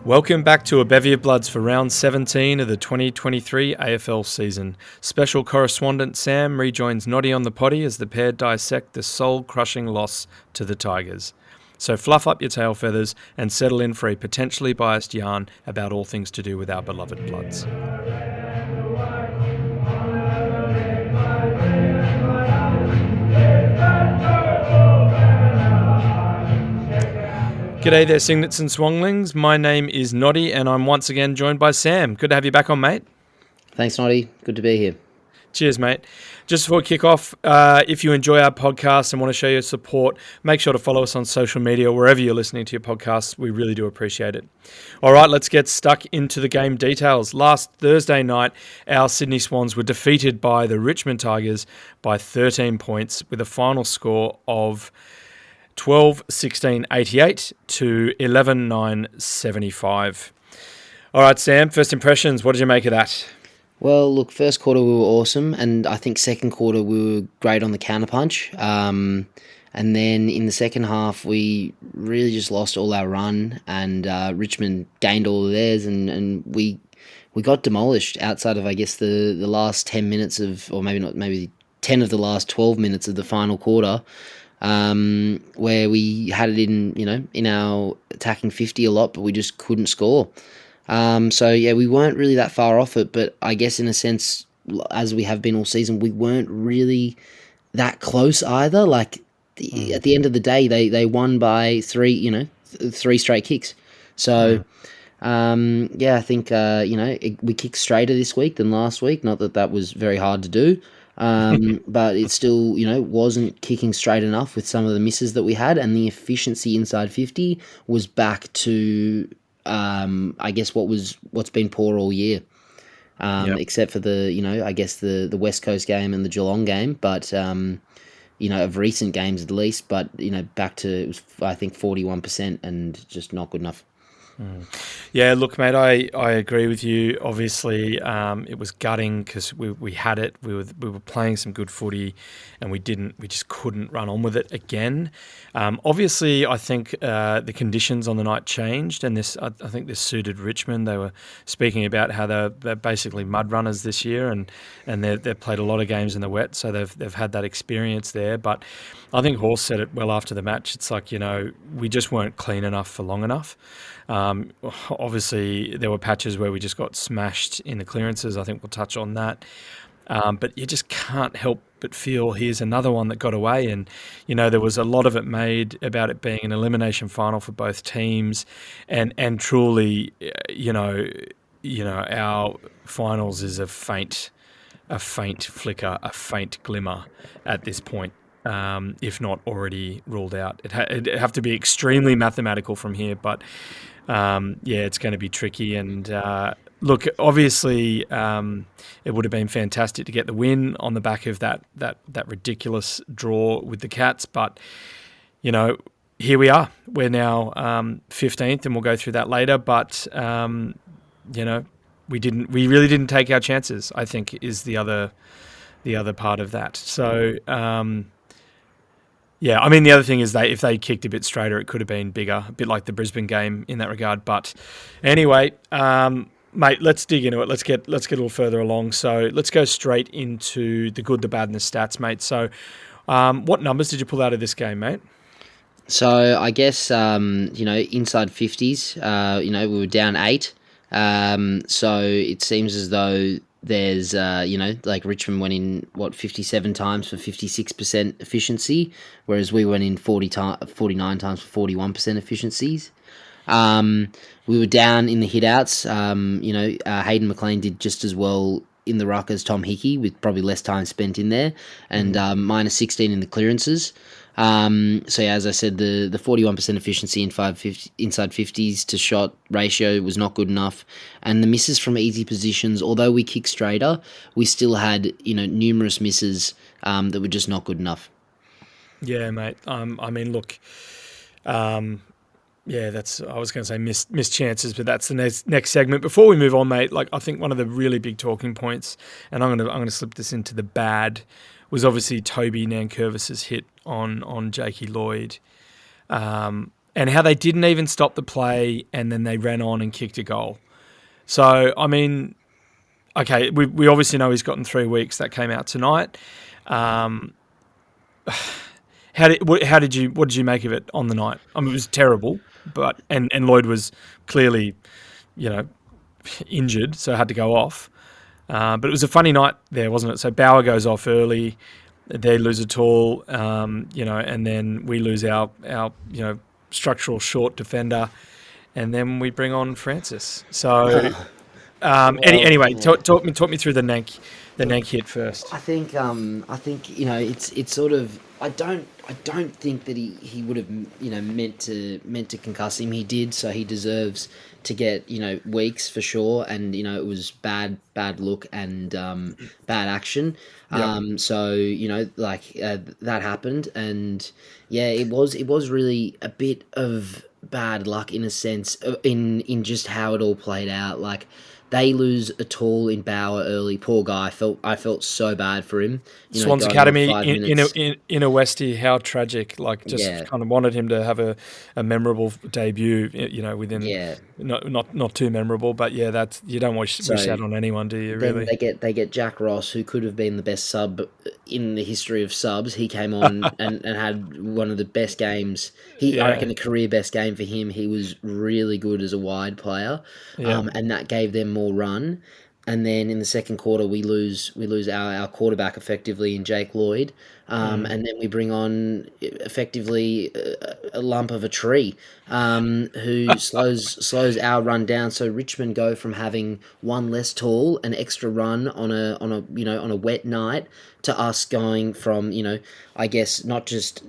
Welcome back to A Bevy of Bloods for round 17 of the 2023 AFL season. Special correspondent Sam rejoins Noddy on the potty as the pair dissect the soul-crushing loss to the Tigers. So fluff up your tail feathers and settle in for a potentially biased yarn about all things to do with our beloved Bloods. G'day there, Signets and Swanglings. My name is Noddy and I'm once again joined by Sam. Good to have you back on, mate. Thanks, Noddy. Good to be here. Cheers, mate. Just before we kick off, if you enjoy our podcast and want to show your support, make sure to follow us on social media, wherever you're listening to your podcasts. We really do appreciate it. All right, let's get stuck into the game details. Last Thursday night, our Sydney Swans were defeated by the Richmond Tigers by 13 points with a final score of 12-16-88 to 11-9-75. All right, Sam, first impressions. What did you make of that? Well, look, first quarter we were awesome, and I think second quarter we were great on the counterpunch. And then in the second half, we really just lost all our run, and Richmond gained all of theirs, and we got demolished outside of, I guess, the last 10 minutes of, or maybe 10 of the last 12 minutes of the final quarter. Where we had it in our attacking 50 a lot, but we just couldn't score. So yeah, we weren't really that far off it, but I guess in a sense, as we have been all season, we weren't really that close either. Like at the end of the day, they won by three straight kicks. So I think we kicked straighter this week than last week. Not that was very hard to do. But it still, wasn't kicking straight enough with some of the misses that we had, and the efficiency inside 50 was back to, I guess what's been poor all year, except for the West Coast game and the Geelong game, but of recent games at least, but back to, it was, I think, 41% and just not good enough. Yeah, look, mate, I agree with you. Obviously, it was gutting because we had it. We were playing some good footy, and we just couldn't run on with it again. Obviously, I think the conditions on the night changed, and I think this suited Richmond. They were speaking about how they're basically mud runners this year, and they've played a lot of games in the wet, so they've had that experience there. But I think Horse said it well after the match. It's like, we just weren't clean enough for long enough. Obviously, there were patches where we just got smashed in the clearances. I think we'll touch on that. But you just can't help but feel here's another one that got away. And, there was a lot of it made about it being an elimination final for both teams. And truly, our finals is a faint flicker, a faint glimmer at this point. If not already ruled out. It'd have to be extremely mathematical from here, but it's going to be tricky. And look, obviously, it would have been fantastic to get the win on the back of that ridiculous draw with the Cats, but here we are. We're now 15th, and we'll go through that later. But we really didn't take our chances, I think, is the other part of that. So. Yeah, I mean, the other thing is if they kicked a bit straighter, it could have been bigger, a bit like the Brisbane game in that regard. But anyway, mate, let's dig into it. Let's get a little further along. So let's go straight into the good, the bad, and the stats, mate. So what numbers did you pull out of this game, mate? So I guess, inside 50s, we were down 8. So it seems as though there's, Richmond went in, 57 times for 56% efficiency, whereas we went in 49 times for 41% efficiencies. We were down in the hit-outs. Hayden McLean did just as well in the ruck as Tom Hickey, with probably less time spent in there, and minus 16 in the clearances. As I said, the 41% efficiency inside 50s to shot ratio was not good enough, and the misses from easy positions, although we kicked straighter, we still had numerous misses that were just not good enough. Yeah, mate. I mean, look. That's, I was going to say missed chances, but that's the next segment. Before we move on, mate, I think one of the really big talking points, and I'm going to slip this into the bad, was obviously Toby Nankervis's hit on Jakey Lloyd. and how they didn't even stop the play, and then they ran on and kicked a goal. So, I mean, okay, we obviously know he's gotten 3 weeks. That came out tonight. What did you make of it on the night? I mean, it was terrible, but and Lloyd was clearly, injured, so had to go off. But it was a funny night there, wasn't it? So Bauer goes off early, they lose a tall, and then we lose our structural short defender, and then we bring on Francis. So anyway, talk me through the Nank hit first. I think it's sort of I don't think that he would have meant to concuss him. He did, so he deserves to get weeks for sure. And it was bad look and bad action. Yep. So that happened, and yeah, it was really a bit of bad luck in a sense in just how it all played out. Like, they lose a tall in Bauer early. Poor guy. I felt so bad for him. Swans Academy in a Westie. How tragic! Like, just kind of wanted him to have a memorable debut. Within not too memorable, but yeah, that's you don't wish that on anyone, do you? Really? They get Jack Ross, who could have been the best sub in the history of subs. He came on and had one of the best games. I reckon a career best game for him. He was really good as a wide player, and that gave them more run. And then in the second quarter, we lose our quarterback effectively in Jake Lloyd, and then we bring on effectively a lump of a tree, who slows our run down. So Richmond go from having one less tall, an extra run on a wet night, to us going from I guess not just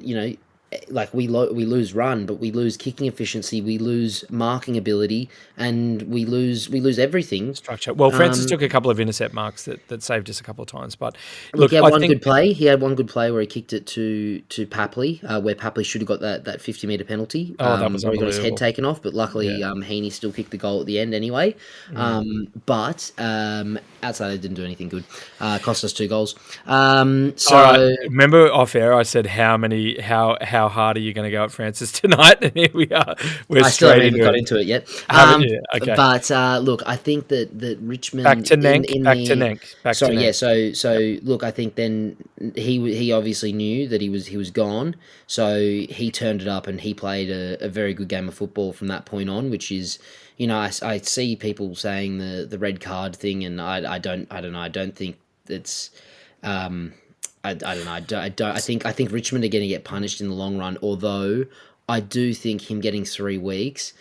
like we lose run, but we lose kicking efficiency, we lose marking ability, and we lose everything. Structure. Well, Francis took a couple of intercept marks that saved us a couple of times, but look, he had one good play. He had one good play where he kicked it to Papley, where Papley should have got that 50-meter penalty. That was where he got his head taken off, but luckily Heaney still kicked the goal at the end anyway. But outside, they didn't do anything good. Cost us 2 goals. Remember off air, I said how hard are you going to go at Francis tonight? And here we are. I still haven't even got into it yet. Haven't you? Okay. But look, I think that Richmond back to Nank. So look, I think then he obviously knew that he was gone, so he turned it up and he played a very good game of football from that point on, which is. I see people saying the red card thing, and I don't know. I don't think it's. I don't know. I think Richmond are going to get punished in the long run. Although I do think him getting 3 weeks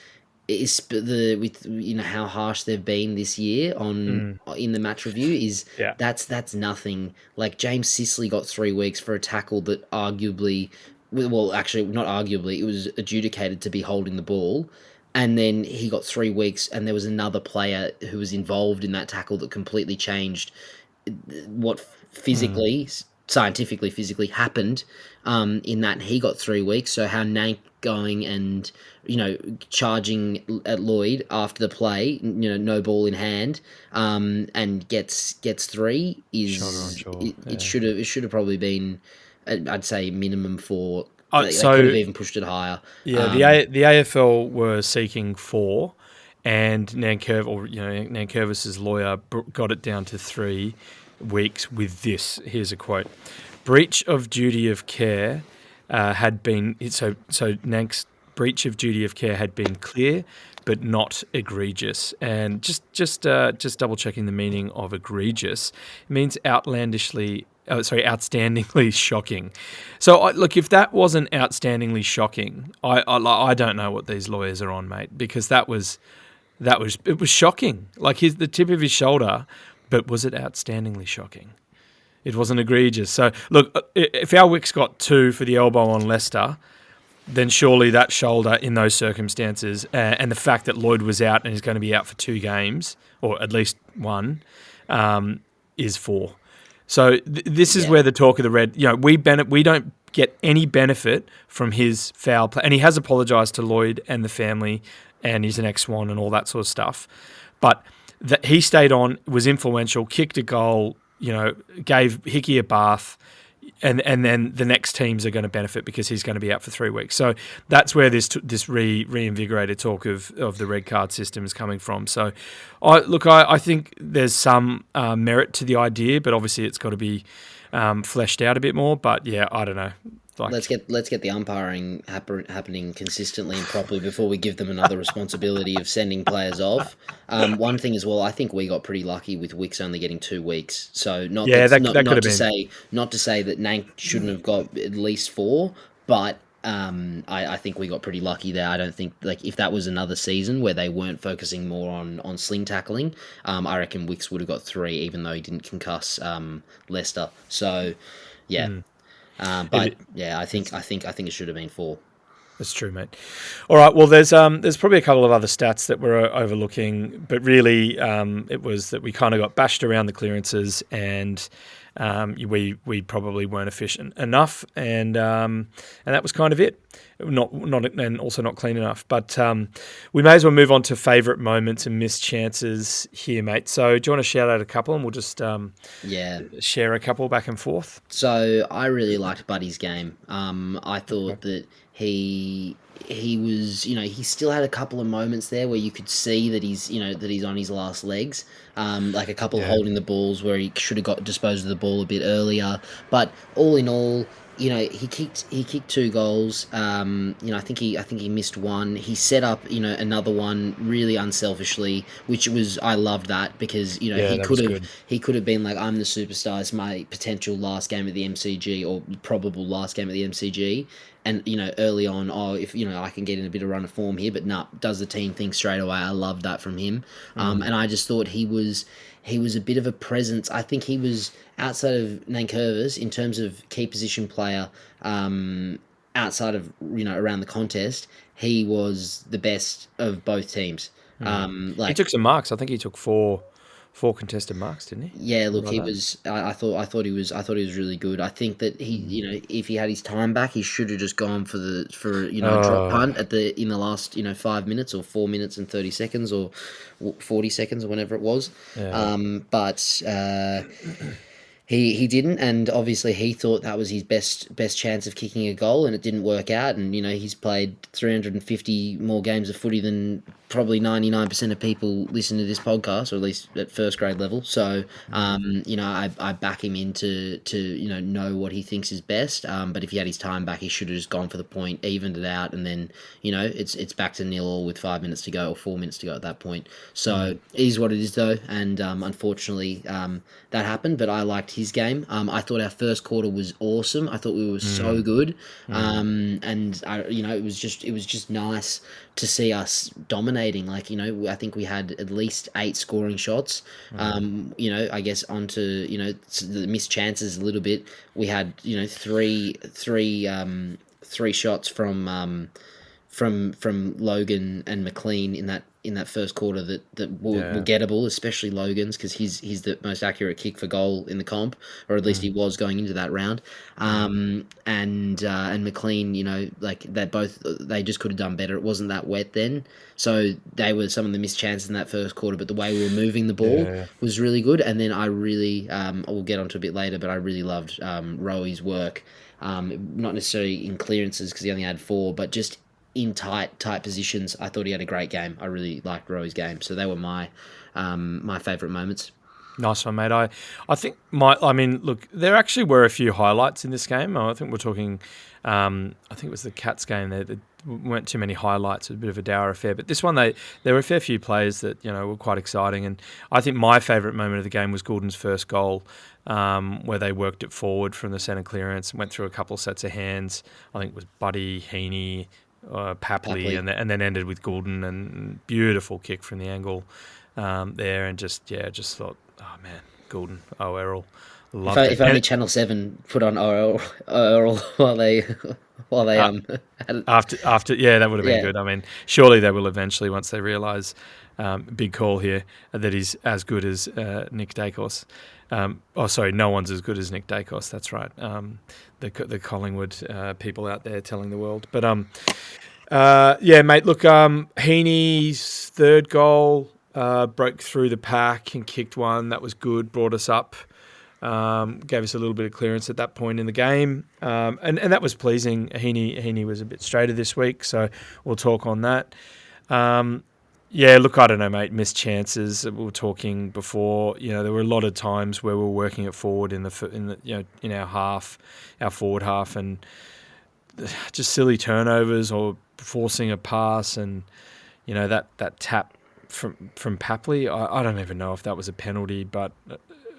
is with how harsh they've been this year in the match review is that's nothing. Like, James Sicily got 3 weeks for a tackle that arguably, well, actually not arguably, it was adjudicated to be holding the ball. And then he got 3 weeks, and there was another player who was involved in that tackle that completely changed what scientifically, physically happened in that he got 3 weeks. So how Nank going and, charging at Lloyd after the play, no ball in hand, and gets 3 is... Shoulder on jaw. It should have probably been, I'd say, minimum 4... They could have even pushed it higher. Yeah, the AFL were seeking 4, and Nankervis's lawyer got it down to 3 weeks with this. Here's a quote: "Breach of duty of care had been so Nank's breach of duty of care had been clear, but not egregious." And just double checking the meaning of egregious, it means outstandingly shocking. So look, if that wasn't outstandingly shocking, I don't know what these lawyers are on, mate, because it was shocking. Like, the tip of his shoulder, but was it outstandingly shocking? It wasn't egregious. So look, if our Wicks got 2 for the elbow on Leicester, then surely that shoulder in those circumstances, and the fact that Lloyd was out and is going to be out for 2 games, or at least 1, is 4. So this is where the talk of the red. We don't get any benefit from his foul play, and he has apologised to Lloyd and the family, and he's an ex-Swan and all that sort of stuff. But he stayed on, was influential, kicked a goal, gave Hickey a bath. and then the next teams are going to benefit because he's going to be out for 3 weeks. So that's where this reinvigorated talk of the red card system is coming from. So, I think there's some merit to the idea, but obviously it's got to be fleshed out a bit more. But yeah, I don't know. Let's get the umpiring happening consistently and properly before we give them another responsibility of sending players off. One thing as well, I think we got pretty lucky with Wicks only getting 2 weeks. So not to say that Nank shouldn't have got at least 4, but I think we got pretty lucky there. I don't think if that was another season where they weren't focusing more on sling tackling, I reckon Wicks would have got 3, even though he didn't concuss Leicester. So yeah. I think it should have been 4. That's true, mate. All right. Well, there's probably a couple of other stats that we're overlooking, but really, it was that we kind of got bashed around the clearances, and we probably weren't efficient enough, and that was kind of it. Not and also not clean enough. But we may as well move on to favourite moments and missed chances here, mate. So do you want to shout out a couple, and we'll just share a couple back and forth? So I really liked Buddy's game. I thought that he was, he still had a couple of moments there where you could see that he's on his last legs. Like a couple of holding the balls where he should have got disposed of the ball a bit earlier. But all in all, he kicked 2 goals. I think he missed 1. He set up, another one really unselfishly, which I loved that because, he could have been like, I'm the superstar. It's my potential last game at the MCG or probable last game at the MCG. And, early on, if, I can get in a bit of run of form here, but does the team thing straight away. I loved that from him. And I just thought he was a bit of a presence. I think he was, outside of Nankervis, in terms of key position player, outside of, around the contest, he was the best of both teams. He took some marks. I think he took 4 contested marks, didn't he? Yeah, look, he was. I thought he was really good. I think that he, if he had his time back, he should have just gone for drop punt in the last 5 minutes or 4 minutes and 30 seconds or 40 seconds or whenever it was. Yeah. But he didn't, and obviously he thought that was his best chance of kicking a goal, and it didn't work out. And he's played 350 more games of footy than probably 99% of people listen to this podcast, or at least at first grade level. So, I back him into know what he thinks is best. But if he had his time back, he should have just gone for the point, evened it out, and then it's back to 0-0 with 5 minutes to go or 4 minutes to go at that point. So it is what it is, though, and unfortunately that happened. But I liked his game. I thought our first quarter was awesome. I thought we were so good, and it was just nice to see us dominating. I think we had at least 8 scoring shots. I guess onto the missed chances a little bit. We had three shots from Logan and McLean in that first quarter that were gettable, especially Logan's, because he's the most accurate kick for goal in the comp, or at least he was going into that round. And McLean, they just could have done better. It wasn't that wet then, so they were some of the missed chances in that first quarter. But the way we were moving the ball was really good. And then I really, we'll get onto a bit later, but I really loved Rowy's work. Not necessarily in clearances because he only had 4, but just in tight positions. I thought he had a great game. I really liked Rowy's game. So they were my favourite moments. Nice one, mate. I think look, there actually were a few highlights in this game. I think we're talking, I think it was the Cats game. There weren't too many highlights. It was a bit of a dour affair. But this one, there were a fair few plays that were quite exciting. And I think my favourite moment of the game was Goulden's first goal, where they worked it forward from the centre clearance, went through a couple of sets of hands. I think it was Buddy, Heaney, Papley. And then ended with Goulden, and beautiful kick from the angle there, and just thought, oh man, Goulden, Errol, loved it. If only Channel 7 put on Errol while they had it. After that would have been good. I mean, surely they will eventually, once they realise, big call here, that he's as good as Nick Dacos. No one's as good as Nick Dacos. That's right. The Collingwood people out there telling the world. But mate. Look, Heaney's third goal broke through the pack and kicked one that was good. Brought us up gave us a little bit of clearance at that point in the game, and that was pleasing. Heaney was a bit straighter this week, so we'll talk on that. Yeah, look, I don't know, mate. Missed chances. We were talking before. There were a lot of times where we were working it forward in our forward half, and just silly turnovers or forcing a pass, and that tap from Papley. I don't even know if that was a penalty, but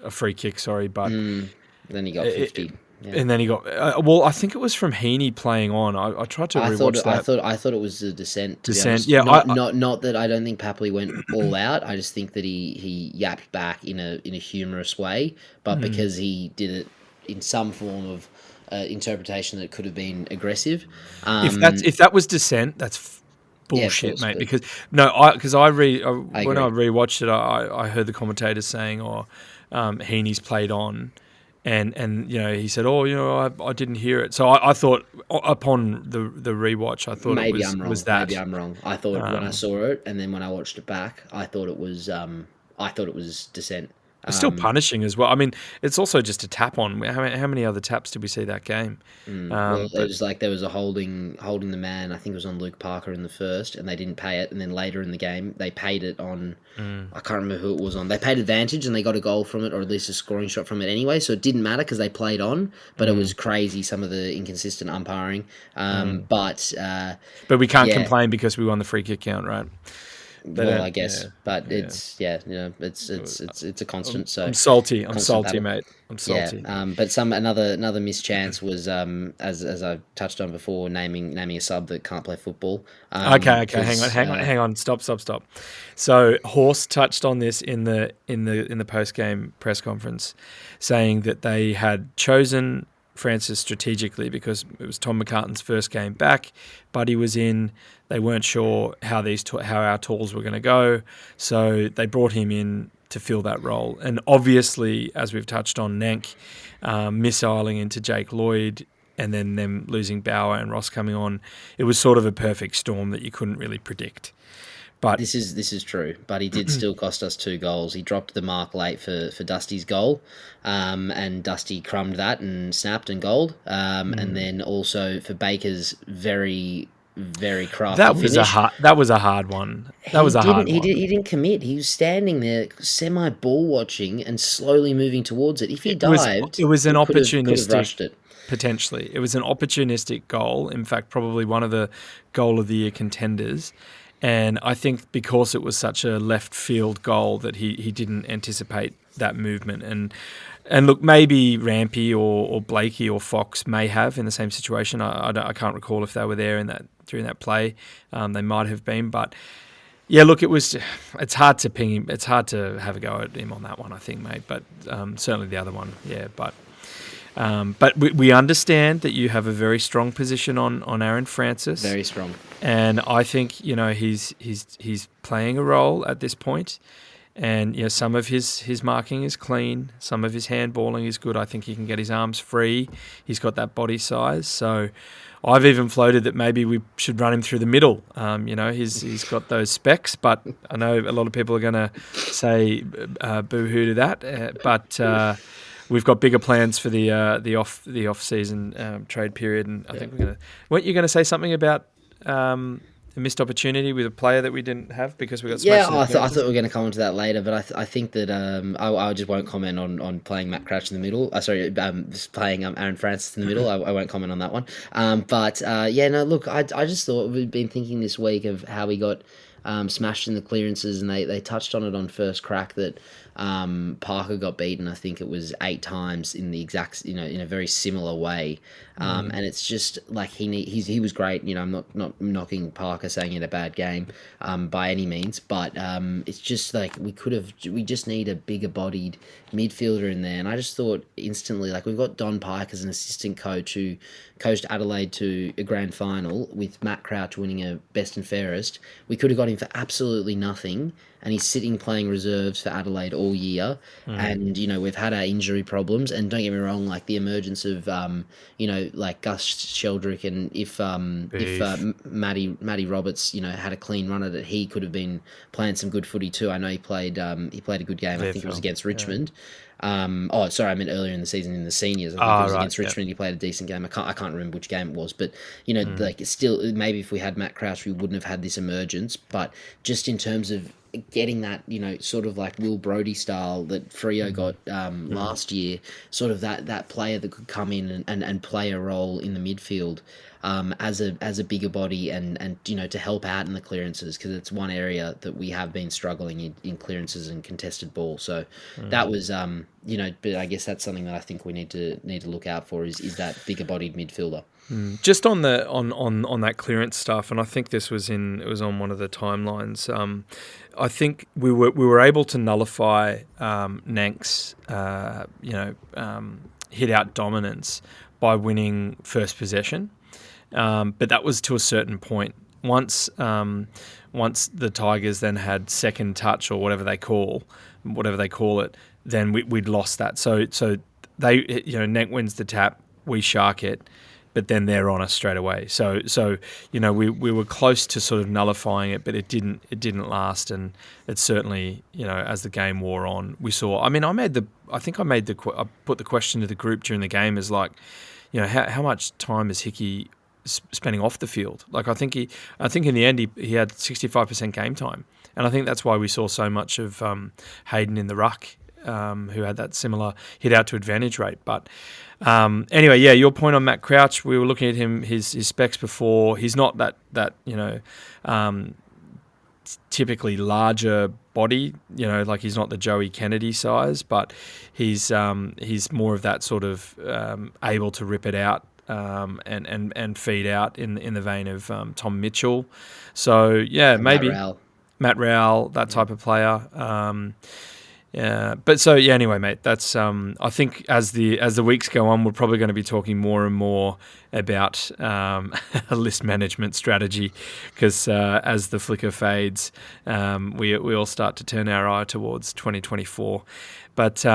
a free kick. Sorry, but then he got 50. Yeah. And then he got I think it was from Heaney playing on. I tried to rewatch that. I thought it was a descent. To be honest. Yeah, not that I don't think Papley went all out. I just think that he yapped back in a humorous way, but because he did it in some form of interpretation that could have been aggressive. If that was dissent, that's bullshit, mate. Because when I rewatched it, I heard the commentators saying, Heaney's played on. And he said, I didn't hear it. So I thought upon the rewatch, I thought maybe it was, I'm wrong. Was that. Maybe I'm wrong. I thought when I saw it, and then when I watched it back, I thought it was dissent. It's still punishing as well. I mean, it's also just a tap on. How many other taps did we see that game? It was like there was a holding the man. I think it was on Luke Parker in the first, and they didn't pay it. And then later in the game, they paid it on. I can't remember who it was on. They paid advantage, and they got a goal from it, or at least a scoring shot from it anyway. So it didn't matter because they played on. But it was crazy, some of the inconsistent umpiring. But we can't complain because we won the free kick count, right? I guess, but it's a constant. So I'm salty, mate. I'm salty. Yeah, but another missed chance was as I touched on before, naming a sub that can't play football. Okay, hang on, stop. So Horse touched on this in the post game press conference, saying that they had chosen Francis strategically because it was Tom McCartan's first game back. Buddy was in. They weren't sure how our tools were going to go, so they brought him in to fill that role. And obviously, as we've touched on, Nank missiling into Jake Lloyd, and then them losing Bauer and Ross coming on, it was sort of a perfect storm that you couldn't really predict. But this is true. But he did still cost us 2 goals. He dropped the mark late for Dusty's goal, and Dusty crumbed that and snapped and goaled. And then also for Baker's very crafty finish. That was a hard one. He didn't commit. He was standing there, semi ball watching and slowly moving towards it. If he dived, it was an opportunistic. Could have rushed it. Potentially, it was an opportunistic goal. In fact, probably one of the goal of the year contenders. And I think because it was such a left field goal that he didn't anticipate that movement. And look, maybe Rampy or Blakey or Fox may have in the same situation. I can't recall if they were there during that play. They might have been, but yeah, look, it's hard to ping him. It's hard to have a go at him on that one, I think, mate. But certainly the other one, yeah. But we understand that you have a very strong position on Aaron Francis. Very strong. And I think he's playing a role at this point. And some of his marking is clean, some of his handballing is good. I think he can get his arms free. He's got that body size. So I've even floated that maybe we should run him through the middle. He's got those specs, but I know a lot of people are going to say boo-hoo to that. But we've got bigger plans for the off season trade period, and I think we're gonna. Weren't you going to say something about a missed opportunity with a player that we didn't have because we got smashed? Yeah, I thought we were going to come on to that later, but I think that I just won't comment on playing Matt Crouch in the middle. Just playing Aaron Francis in the middle. I won't comment on that one. Look, I just thought we've been thinking this week of how we got smashed in the clearances, and they touched on it on first crack that Parker got beaten. I think it was 8 times in the exact, in a very similar way. And it's just like he was great. I'm not knocking Parker, saying he had a bad game by any means, but it's just like we just need a bigger bodied midfielder in there. And I just thought instantly, like, we've got Don Pike as an assistant coach who coached Adelaide to a grand final with Matt Crouch winning a best and fairest. We could have got him for absolutely nothing, and he's sitting playing reserves for Adelaide all year. And we've had our injury problems, and don't get me wrong, like the emergence of like Gus Sheldrick, and if Matty Roberts had a clean run at it, he could have been playing some good footy too. I know he played a good game. I think it was against Richmond. Sorry, I meant earlier in the season in the seniors. I think it Ah, was right. against Yeah. Richmond. He played a decent game. I can't remember which game it was, but Mm. like it's still maybe if we had Matt Crouch, we wouldn't have had this emergence. But just in terms of getting that, sort of like Will Brodie style that Freo got Mm. last year, sort of that player that could come in and play a role in the midfield. As a bigger body and to help out in the clearances, because it's one area that we have been struggling in clearances and contested ball. So that was but I guess that's something that I think we need to look out for is that bigger bodied midfielder. Just on the on that clearance stuff, and I think this was on one of the timelines. I think we were able to nullify Nank's hit out dominance by winning first possession, but that was to a certain point. Once the Tigers then had second touch or whatever they call it, then we'd lost that. So they Nank wins the tap, we shark it, but then they're on us straight away. So we were close to sort of nullifying it, but it didn't last, and it certainly as the game wore on, we saw. I mean, I put the question to the group during the game as like, how much time is Hickey spending off the field? Like I think in the end he had 65% game time, and I think that's why we saw so much of Hayden in the ruck, who had that similar hit out to advantage rate, but. Anyway, yeah, your point on Matt Crouch, we were looking at his specs before. He's not that typically larger body, like he's not the Joey Kennedy size, but he's more of that sort of able to rip it out and feed out in the vein of Tom Mitchell. So yeah, maybe Matt Rowell, that type of player. Yeah, but so yeah. Anyway, mate, that's I think as the weeks go on, we're probably going to be talking more and more about a list management strategy, because as the flicker fades, we all start to turn our eye towards 2024. But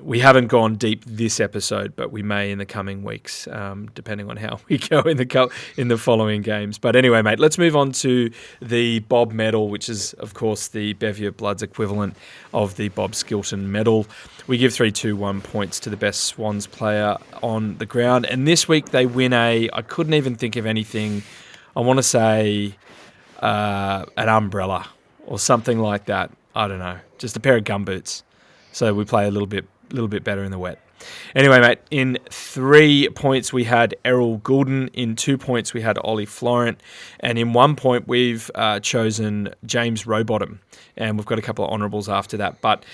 we haven't gone deep this episode, but we may in the coming weeks, depending on how we go in the following games. But anyway, mate, let's move on to the Bob Medal, which is, of course, the Bevier Bloods equivalent of the Bob Skilton Medal. We give 3-2-1 points to the best Swans player on the ground. And this week they win I couldn't even think of anything, I want to say an umbrella or something like that. I don't know, just a pair of gumboots. So we play a little bit better in the wet. Anyway, mate, in 3 points we had Errol Goulden. In 2 points we had Ollie Florent. And in 1 point we've chosen James Rowbottom. And we've got a couple of honourables after that. But,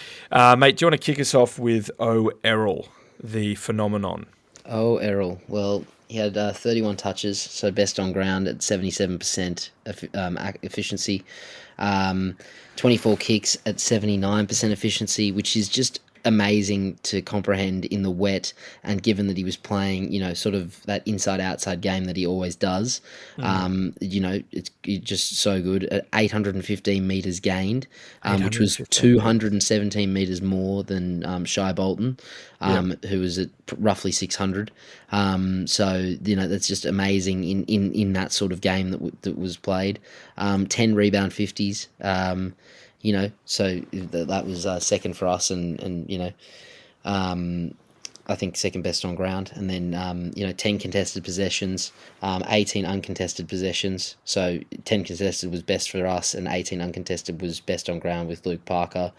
mate, do you want to kick us off with Errol, the phenomenon? Errol. Well, he had 31 touches, so best on ground at 77% efficiency. 24 kicks at 79% efficiency, which is just amazing to comprehend in the wet, and given that he was playing, sort of that inside-outside game that he always does, it's just so good. At 815 metres gained, which was 217 metres more than Shai Bolton, who was at roughly 600. So, that's just amazing in that sort of game that was played. 10 rebound 50s. So that was second for us, and I think second best on ground. And then 10 contested possessions, 18 uncontested possessions. So 10 contested was best for us, and 18 uncontested was best on ground with Luke Parker.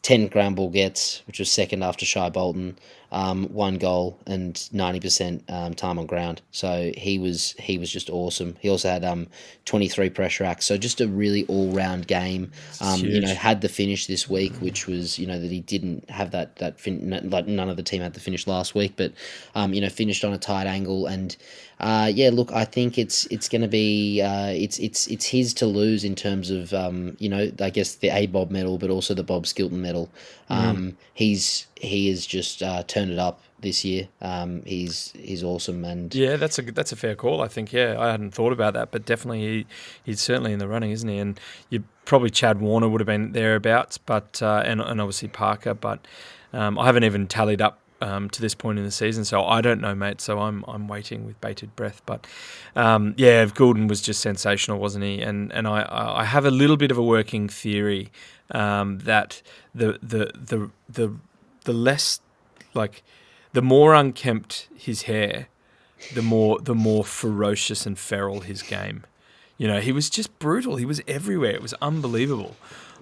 10 ground ball gets, which was second after Shai Bolton. 1 goal and 90% time on ground. So he was just awesome. He also had 23 pressure acts. So just a really all-round game. Had the finish this week, which was that he didn't have that like none of the team had the finish last week, but finished on a tight angle. And look, I think it's going to be it's his to lose in terms of I guess the Bob medal, but also the Bob Skilton medal. He has just turned it up this year. He's awesome, and yeah, that's a fair call. I think I hadn't thought about that, but definitely he's certainly in the running, isn't he? And you probably Chad Warner would have been thereabouts, but and obviously Parker, but I haven't even tallied up to this point in the season, so I don't know, mate. So I'm waiting with bated breath. But Goulden was just sensational, wasn't he? And I have a little bit of a working theory that the the less, like, the more unkempt his hair, the more ferocious and feral his game. You know, he was just brutal. He was everywhere. It was unbelievable.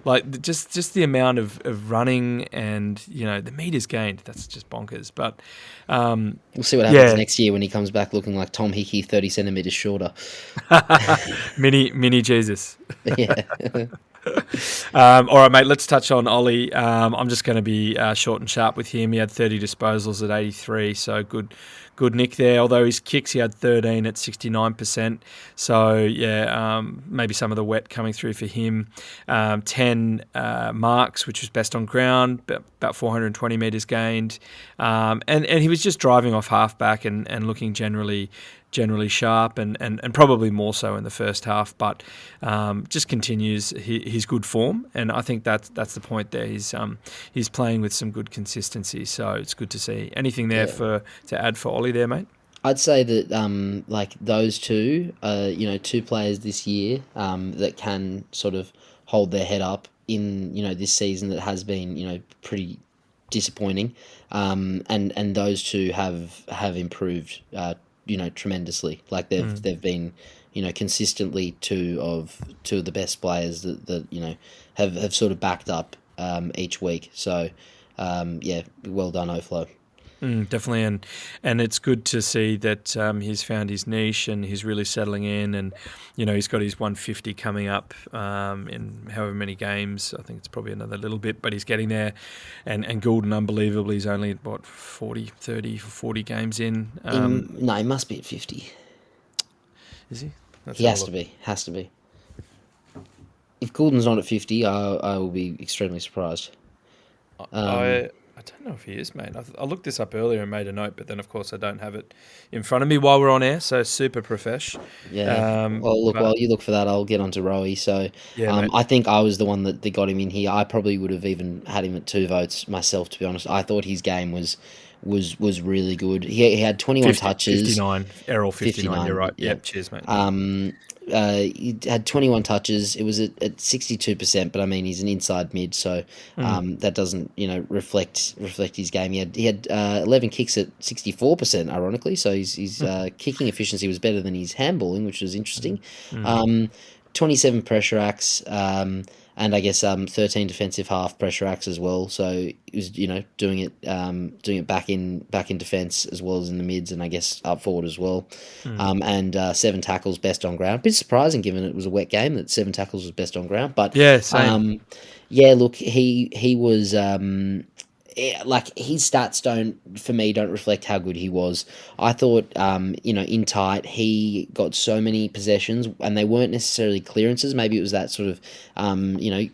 Like, just the amount of running and, you know, the meters gained. That's just bonkers. But We'll see what happens next year when he comes back looking like Tom Hickey, 30 centimeters shorter. mini Jesus. Yeah. All right, mate, let's touch on Ollie. I'm just going to be short and sharp with him. He had 30 disposals at 83, so good nick there. Although his kicks, he had 13 at 69%. So, yeah, maybe some of the wet coming through for him. 10 marks, which was best on ground, about 420 metres gained. And he was just driving off halfback and looking generally sharp and probably more so in the first half, but just continues his good form, and I think that's the point there. He's playing with some good consistency, so it's good to see. Anything there to add for Ollie there, mate? I'd say that like those two, two players this year that can sort of hold their head up in this season that has been pretty disappointing, and those two have improved tremendously. Like they've been consistently two of the best players that have sort of backed up each week. So well done, Oflo. Definitely, and it's good to see that he's found his niche and he's really settling in, and he's got his 150 coming up in however many games. I think it's probably another little bit, but he's getting there. And Goulden, unbelievably, he's only 40 games in. No, he must be at 50. Is he? He has to be. If Goulden's not at 50, I will be extremely surprised. I don't know if he is, mate. I looked this up earlier and made a note, but then, of course, I don't have it in front of me while we're on air, so super profesh. Yeah. While you look for that, I'll get on to Rowie. So I think I was the one that got him in here. I probably would have even had him at 2 votes myself, to be honest. I thought his game was really good. He had 21 touches. 59. Errol 59, you're right. Yep, cheers, mate. He had 21 touches. It was at 62%, but I mean he's an inside mid, so that doesn't reflect his game. He had 11 kicks at 64%, ironically. So his kicking efficiency was better than his handballing, which was interesting. 27 pressure acts, and I guess 13 defensive half pressure acts as well. So he was doing it back in defence as well as in the mids, and I guess up forward as well. And 7 tackles, best on ground. A bit surprising given it was a wet game that 7 tackles was best on ground. But yeah, same. Look, he was. Like his stats don't reflect how good he was. I thought, in tight, he got so many possessions, and they weren't necessarily clearances. Maybe it was that sort of,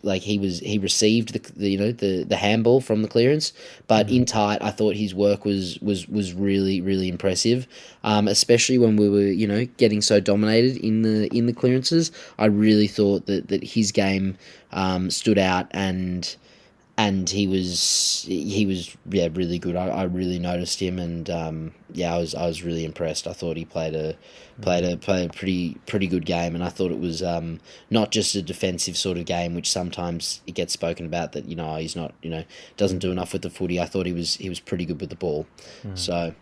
like he received the handball from the clearance. But in tight, I thought his work was really really impressive, especially when we were getting so dominated in the clearances. I really thought that his game stood out and he was really good. I really noticed him, and I was really impressed. I thought he played a pretty good game, and I thought it was not just a defensive sort of game, which sometimes it gets spoken about that he's not doesn't do enough with the footy. I thought he was pretty good with the ball. So.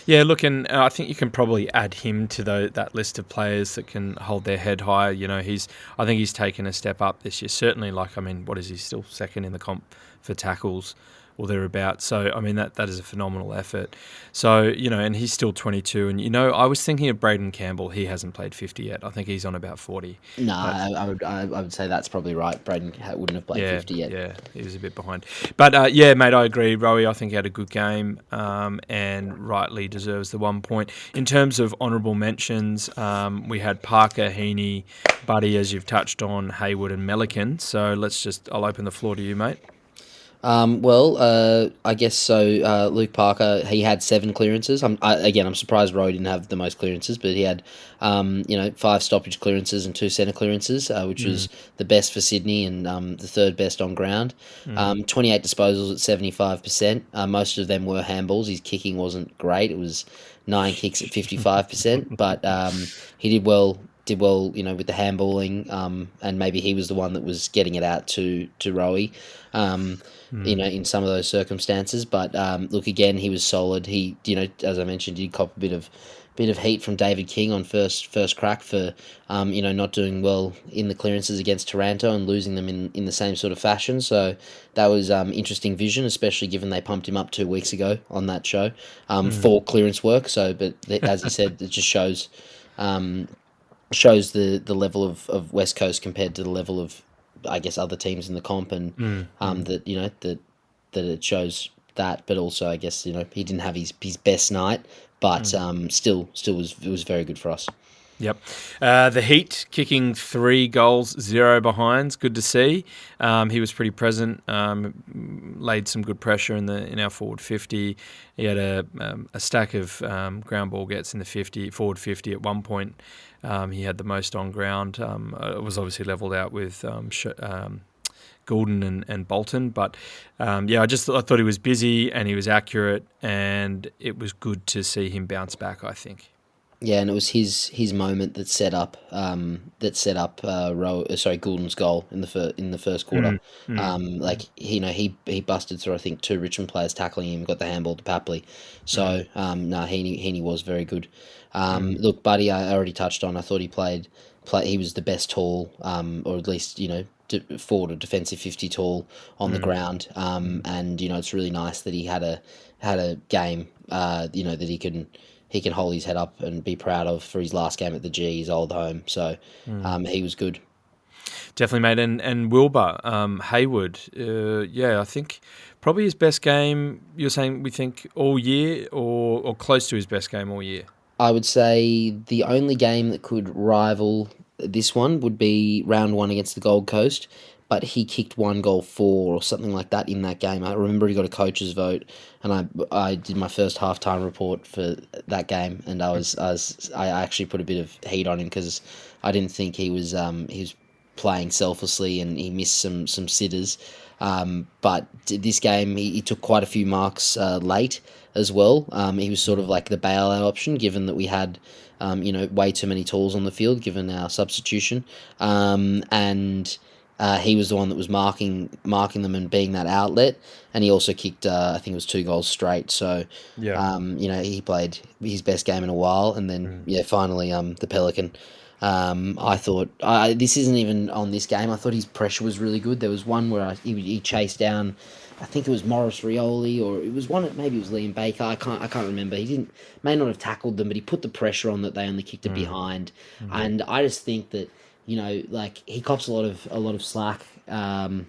Yeah, look, and I think you can probably add him to that list of players that can hold their head high. I think he's taken a step up this year. Certainly, what is he, still second in the comp for tackles or thereabouts? So, I mean, that is a phenomenal effort. So, and he's still 22. And, I was thinking of Braden Campbell. He hasn't played 50 yet. I think he's on about 40. No, I would say that's probably right. Braden wouldn't have played 50 yet. Yeah, he was a bit behind. But, mate, I agree. Rowie, I think he had a good game and rightly deserves the 1 point. In terms of honourable mentions, we had Parker, Heaney, Buddy, as you've touched on, Hayward and Melican. So I'll open the floor to you, mate. I guess so. Luke Parker, he had 7 clearances. I'm surprised Rowe didn't have the most clearances, but he had, 5 stoppage clearances and 2 centre clearances, which was the best for Sydney and the 3rd best on ground. 28 disposals at 75%. Most of them were handballs. His kicking wasn't great. It was 9 kicks at 55%, but he did well did well, with the handballing, and maybe he was the one that was getting it out to Rowie, in some of those circumstances. But look, again, he was solid. He, as I mentioned, did cop a bit of heat from David King on first crack for, not doing well in the clearances against Taranto and losing them in the same sort of fashion. So that was interesting vision, especially given they pumped him up 2 weeks ago on that show for clearance work. So, but as he said, it just shows the level of West Coast compared to the level of, I guess, other teams in the comp, and that that it shows that, but also I guess he didn't have his best night, but still was very good for us. Yep. The Heat kicking 3 goals, 0 behinds. Good to see. He was pretty present. Laid some good pressure in our forward 50. He had a stack of ground ball gets in the forward 50 at one point. He had the most on ground. It was obviously levelled out with Goulden and Bolton, but I thought he was busy and he was accurate, and it was good to see him bounce back, I think. Yeah, and it was his moment that set up Goulden's goal in the first quarter. He busted through, I think, 2 Richmond players tackling him, got the handball to Papley. So he was very good. Look, Buddy, I already touched on. I thought he was the best tall, or at least forward or defensive 50 tall on the ground. And it's really nice that he had a game. That he can hold his head up and be proud of for his last game at the G, his old home. So he was good. Definitely, mate. And Wilbur Hayward, I think probably his best game, you're saying we think all year, or close to his best game all year? I would say the only game that could rival this one would be round 1 against the Gold Coast, but he kicked 1 goal 4 or something like that in that game. I remember he got a coach's vote, and I did my first halftime report for that game, and I actually put a bit of heat on him because I didn't think he was playing selflessly, and he missed some sitters. But this game, he took quite a few marks late as well. He was sort of like the bailout option, given that we had way too many tools on the field, given our substitution. And he was the one that was marking them and being that outlet, and he also kicked I think it was 2 goals straight. So he played his best game in a while, and then finally the Pelican. I thought this isn't even on this game. I thought his pressure was really good. There was one where he chased down, I think it was Morris Rioli, or it was maybe it was Liam Baker. I can't remember. He may not have tackled them, but he put the pressure on that they only kicked it behind. And I just think that he cops a lot of slack or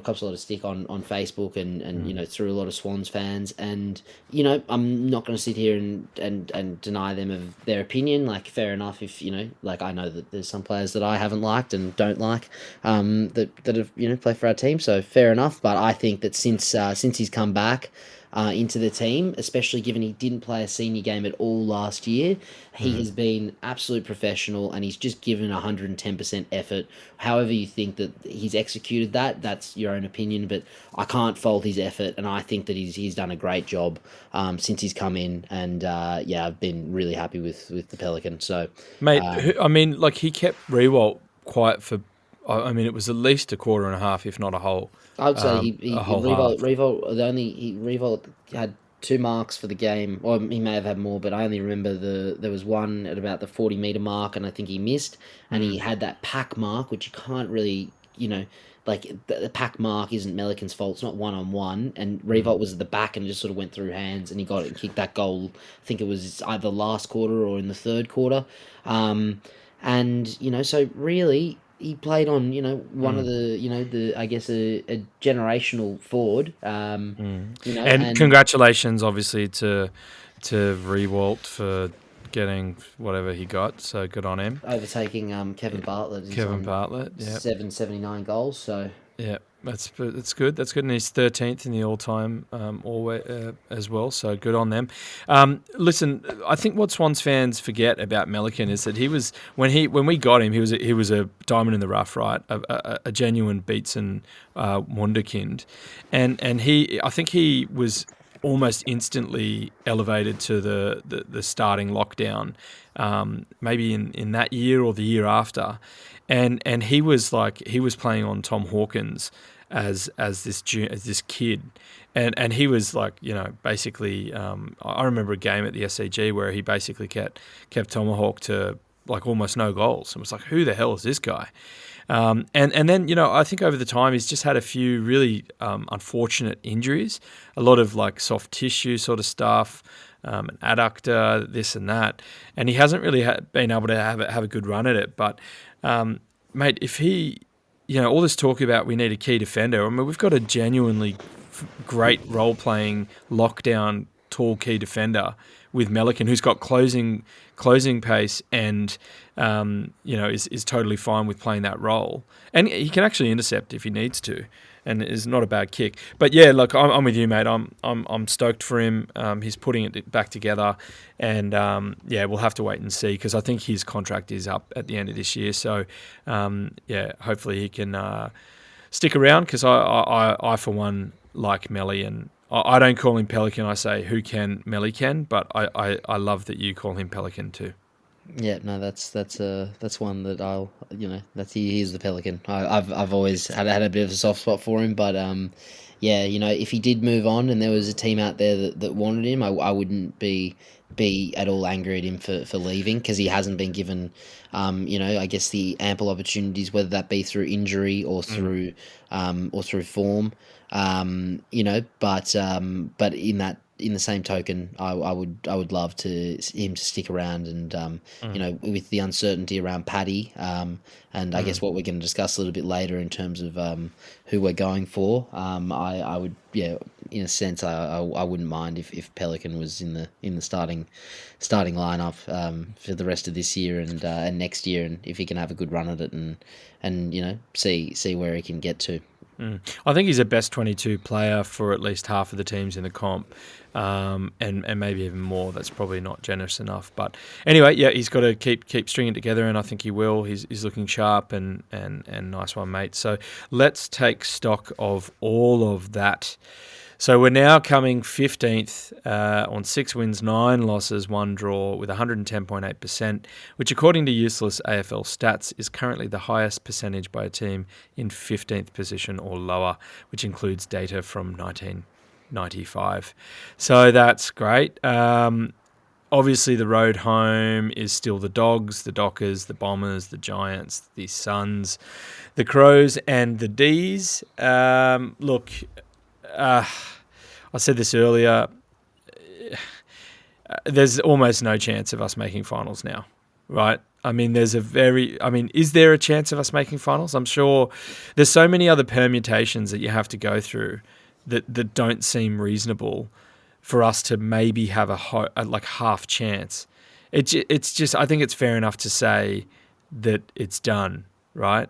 cops a lot of stick on Facebook and through a lot of Swans fans, and I'm not going to sit here and deny them of their opinion. Like, fair enough, if I know that there's some players that I haven't liked and don't like that have play for our team, so fair enough. But I think that since he's come back into the team, especially given he didn't play a senior game at all last year, he has been absolute professional, and he's just given 110% effort. However you think that he's executed that's your own opinion, but I can't fault his effort, and I think that he's done a great job since he's come in, and I've been really happy with the Pelican. So, mate, he kept Rewalt quiet for, it was at least a quarter and a half, if not a whole. I would say Revolt had 2 marks for the game, or he may have had more, but I only remember there was one at about the 40-meter mark, and I think he missed, and he had that pack mark, which you can't really, the pack mark isn't Melican's fault. It's not 1-on-1, and Revolt was at the back and just sort of went through hands, and he got it and kicked that goal. I think it was either last quarter or in the third quarter, so really, he played on, one of the I guess a generational forward, And congratulations, obviously, to Rewalt for getting whatever he got. So good on him. Overtaking Kevin Bartlett. Kevin Bartlett, 779 goals. So yeah, that's good. That's good, and he's 13th in the all-time as well. So good on them. Listen, I think what Swans fans forget about Melican is that he was when we got him, he was a diamond in the rough, right? A genuine Beatson wunderkind, and I think he was almost instantly elevated to the starting lockdown, maybe in that year or the year after, and he was playing on Tom Hawkins as this kid, and he was like, basically, I remember a game at the SCG where he basically kept Tomahawk to like almost no goals. And was like, who the hell is this guy? And then, I think over the time he's just had a few really unfortunate injuries, a lot of like soft tissue sort of stuff, an adductor, this and that, and he hasn't really been able to have a good run at it. But mate, if he, all this talk about we need a key defender, I mean, we've got a genuinely great role-playing lockdown tall key defender with Melican, who's got closing pace and is totally fine with playing that role, and he can actually intercept if he needs to, and is not a bad kick. But yeah, look, I'm with you, mate. I'm stoked for him. He's putting it back together, and we'll have to wait and see, because I think his contract is up at the end of this year. So hopefully he can stick around, because I for one like Melly, and I don't call him Pelican. I say who can Melly can, but I love that you call him Pelican too. Yeah, no, that's one that I'll, he's the Pelican. I've always had a bit of a soft spot for him, but if he did move on and there was a team out there that wanted him, I wouldn't be at all angry at him for leaving, because he hasn't been given, I guess the ample opportunities, whether that be through injury or through form, but in the same token, I would love him to stick around, and with the uncertainty around Paddy, and I guess what we're going to discuss a little bit later in terms of who we're going for, I would, in a sense, I wouldn't mind if Pelican was in the starting lineup for the rest of this year and next year, and if he can have a good run at it and see where he can get to. I think he's a best 22 player for at least half of the teams in the comp, and maybe even more. That's probably not generous enough. But anyway, yeah, he's got to keep stringing it together, and I think he will. He's looking sharp, and nice one, mate. So let's take stock of all of that. So we're now coming 15th on 6 wins, 9 losses, 1 draw with 110.8%, which according to useless AFL stats is currently the highest percentage by a team in 15th position or lower, which includes data from 1995. So that's great. Obviously, the road home is still the Dogs, the Dockers, the Bombers, the Giants, the Suns, the Crows, and the D's. I said this earlier, there's almost no chance of us making finals now, right? I mean, is there a chance of us making finals? I'm sure there's so many other permutations that you have to go through that don't seem reasonable for us to maybe have a half chance. It's just, I think it's fair enough to say that it's done, right?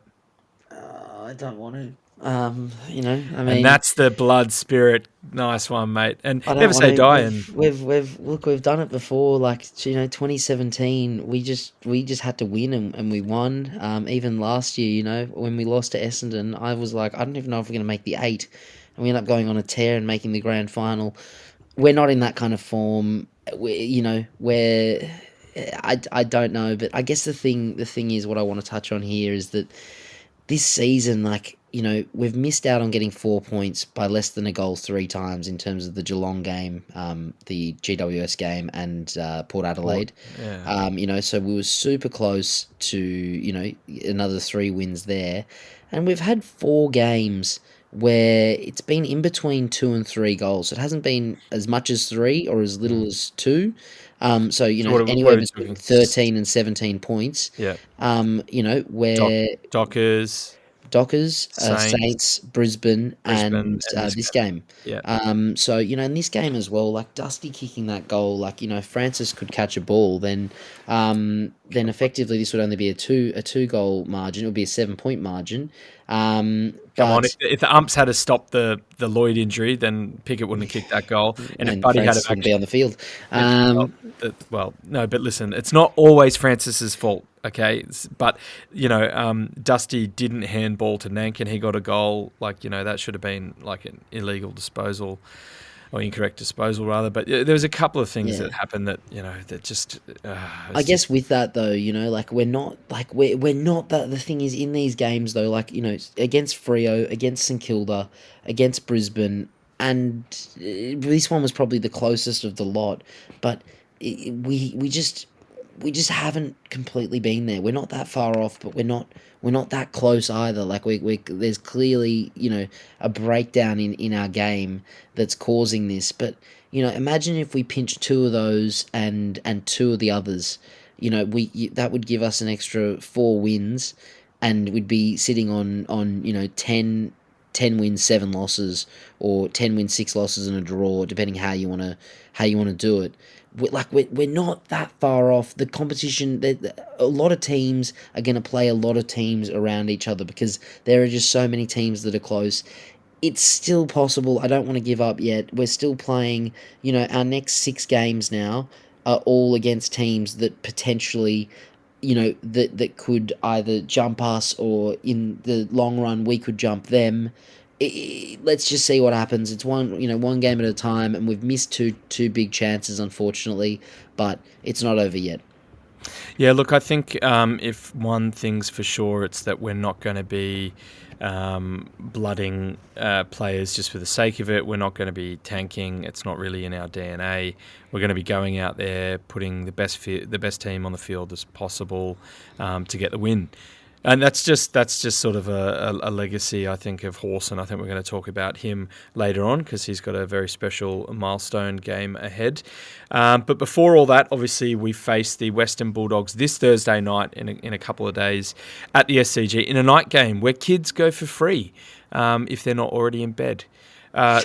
I don't want to. I mean, and that's the blood spirit. Nice one, mate. And I don't never say wanna- die. And we've done it before. Like 2017, we just had to win, and we won. Even last year, when we lost to Essendon, I was like, I don't even know if we're going to make the 8, and we end up going on a tear and making the grand final. We're not in that kind of form. Where I don't know, but I guess the thing is, what I want to touch on here is that this season, we've missed out on getting 4 points by less than a goal 3 times in terms of the Geelong game, the GWS game, and Port Adelaide. Yeah. So we were super close to, another 3 wins there. And we've had 4 games where it's been in between 2 and 3 goals. It hasn't been as much as 3 or as little as 2. So anywhere between 13 and 17 points. Yeah. Where Dockers, Saints, Brisbane, and this game. Yeah. So in this game as well, like Dusty kicking that goal, if Francis could catch a ball, then effectively this would only be a two goal margin. It would be a 7-point margin. Come on, if the umps had to stop the Lloyd injury, then Pickett wouldn't have kicked that goal, and if Buddy Francis had wouldn't be on the field. No, but listen, it's not always Francis's fault. Okay, but Dusty didn't handball to Nank, and he got a goal. That should have been like an illegal disposal. or incorrect disposal rather. But there was a couple of things Yeah. that happened that that just. I guess with that though, like we're not that. The thing is, in these games though, like against Freo, against St Kilda, against Brisbane, and this one was probably the closest of the lot. But we just haven't completely been there. We're not that far off, but we're not that close either. Like we there's clearly a breakdown in our game that's causing this. But imagine if we pinch two of those and two of the others. That would give us an extra 4 wins, and we'd be sitting on 10 wins, 7 losses, or 10 wins, 6 losses, and a draw, depending how you want to do it. We're not that far off. The competition, a lot of teams are going to play a lot of teams around each other because there are just so many teams that are close. It's still possible. I don't want to give up yet. We're still playing. Our next 6 games now are all against teams that potentially, that could either jump us, or in the long run we could jump them. Let's just see what happens. It's one game at a time, and we've missed two big chances, unfortunately, but it's not over yet. Yeah, look, I think if one thing's for sure, it's that we're not going to be blooding players just for the sake of it. We're not going to be tanking. It's not really in our DNA. We're going to be going out there, putting the best team on the field as possible to get the win. And that's just sort of a legacy, I think, of Horse, and I think we're going to talk about him later on because he's got a very special milestone game ahead. But before all that, obviously, we face the Western Bulldogs this Thursday night in a couple of days at the SCG in a night game where kids go for free if they're not already in bed.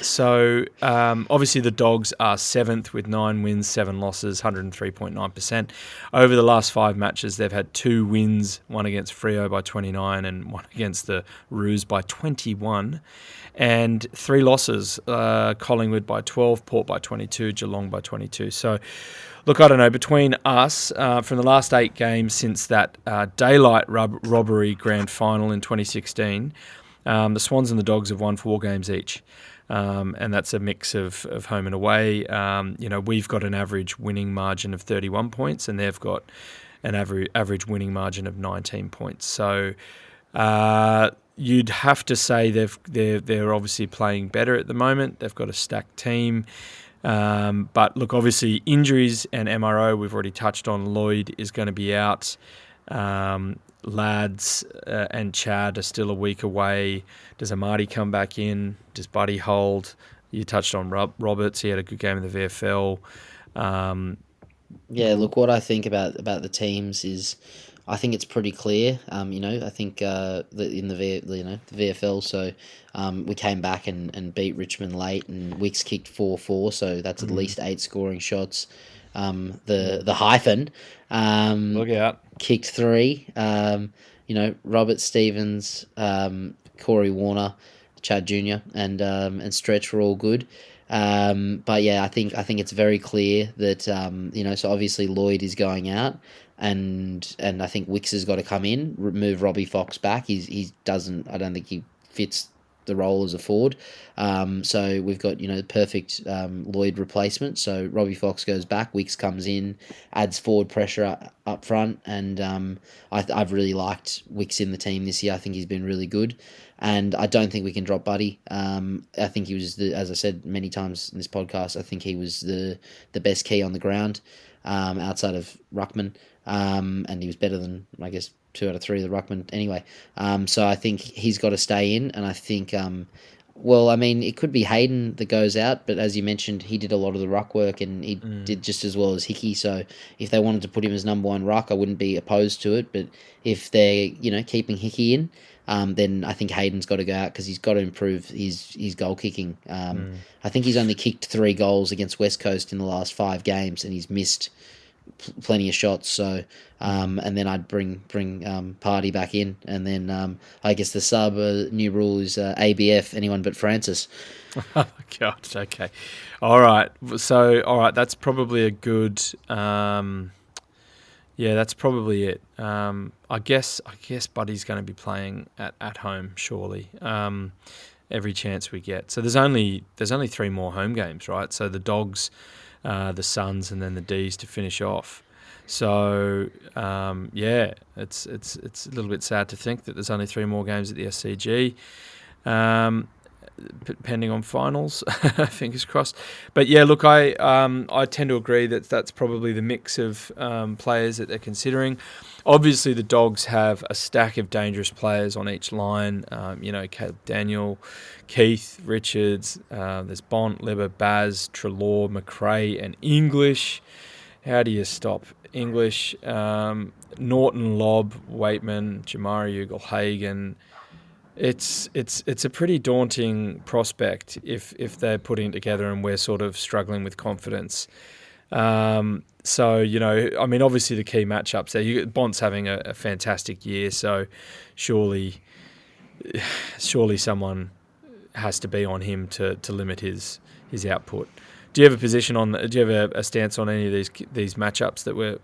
So obviously the Dogs are 7th with 9 wins, 7 losses, 103.9%. Over the last 5 matches, they've had 2 wins, one against Freo by 29 and one against the Roos by 21, and 3 losses, Collingwood by 12, Port by 22, Geelong by 22. So look, I don't know, between us, from the last 8 games since that daylight robbery grand final in 2016, the Swans and the Dogs have won 4 games each. And that's a mix of home and away. We've got an average winning margin of 31 points, and they've got an average winning margin of 19 points. So you'd have to say they're obviously playing better at the moment. They've got a stacked team. But look, obviously injuries and MRO we've already touched on. Lloyd is going to be out. Lads and Chad are still a week away. Does Amadi come back in? Does Buddy hold? You touched on Roberts. He had a good game in the VFL. Yeah, look, what I think about the teams is, I think it's pretty clear. I think in the VFL, so we came back and beat Richmond late, and Wicks kicked 4-4, so that's at least 8 scoring shots. The hyphen Look out. kicked 3. Robert Stevens, Corey Warner, Chad Jr. and Stretch were all good. But yeah, I think it's very clear that so obviously Lloyd is going out, and I think Wicks has got to come in, move Robbie Fox back. He doesn't. I don't think he fits the role as a forward. So we've got perfect Lloyd replacement. So Robbie Fox goes back, Wicks comes in, adds forward pressure up front, and I've really liked Wicks in the team this year. I think he's been really good, and I don't think we can drop Buddy. I think he was as I said many times in this podcast, I think he was the best key on the ground outside of Ruckman, and he was better than, I guess, 2 out of 3 of the Ruckman anyway. So I think he's got to stay in, and I think, it could be Hayden that goes out, but as you mentioned, he did a lot of the ruck work, and he did just as well as Hickey. So if they wanted to put him as number 1 ruck, I wouldn't be opposed to it. But if they're keeping Hickey in, then I think Hayden's got to go out because he's got to improve his goal kicking. I think he's only kicked 3 goals against West Coast in the last 5 games, and he's missed plenty of shots. So and then I'd bring Party back in, and then I guess the sub new rule is ABF, anyone but Francis. Oh God. Okay. All right. So that's probably a good. That's probably it. I guess Buddy's going to be playing at home, surely. every chance we get. So there's only 3 more home games, right? So the Dogs, the Suns, and then the D's to finish off. So it's a little bit sad to think that there's only 3 more games at the SCG. Pending on finals, fingers crossed. But yeah, look, I tend to agree that that's probably the mix of players that they're considering. Obviously, the Dogs have a stack of dangerous players on each line. Caleb Daniel, Keith, Richards. There's Bont, Libber, Baz, Treloar, McRae, and English. How do you stop English? Norton, Lobb, Waitman, Jamari Ugle-Hagan. It's a pretty daunting prospect if they're putting it together and we're sort of struggling with confidence. So, obviously the key matchups there. Bont's having a fantastic year, so surely someone has to be on him to limit his output. Do you have a position on? Do you have a stance on any of these matchups that we're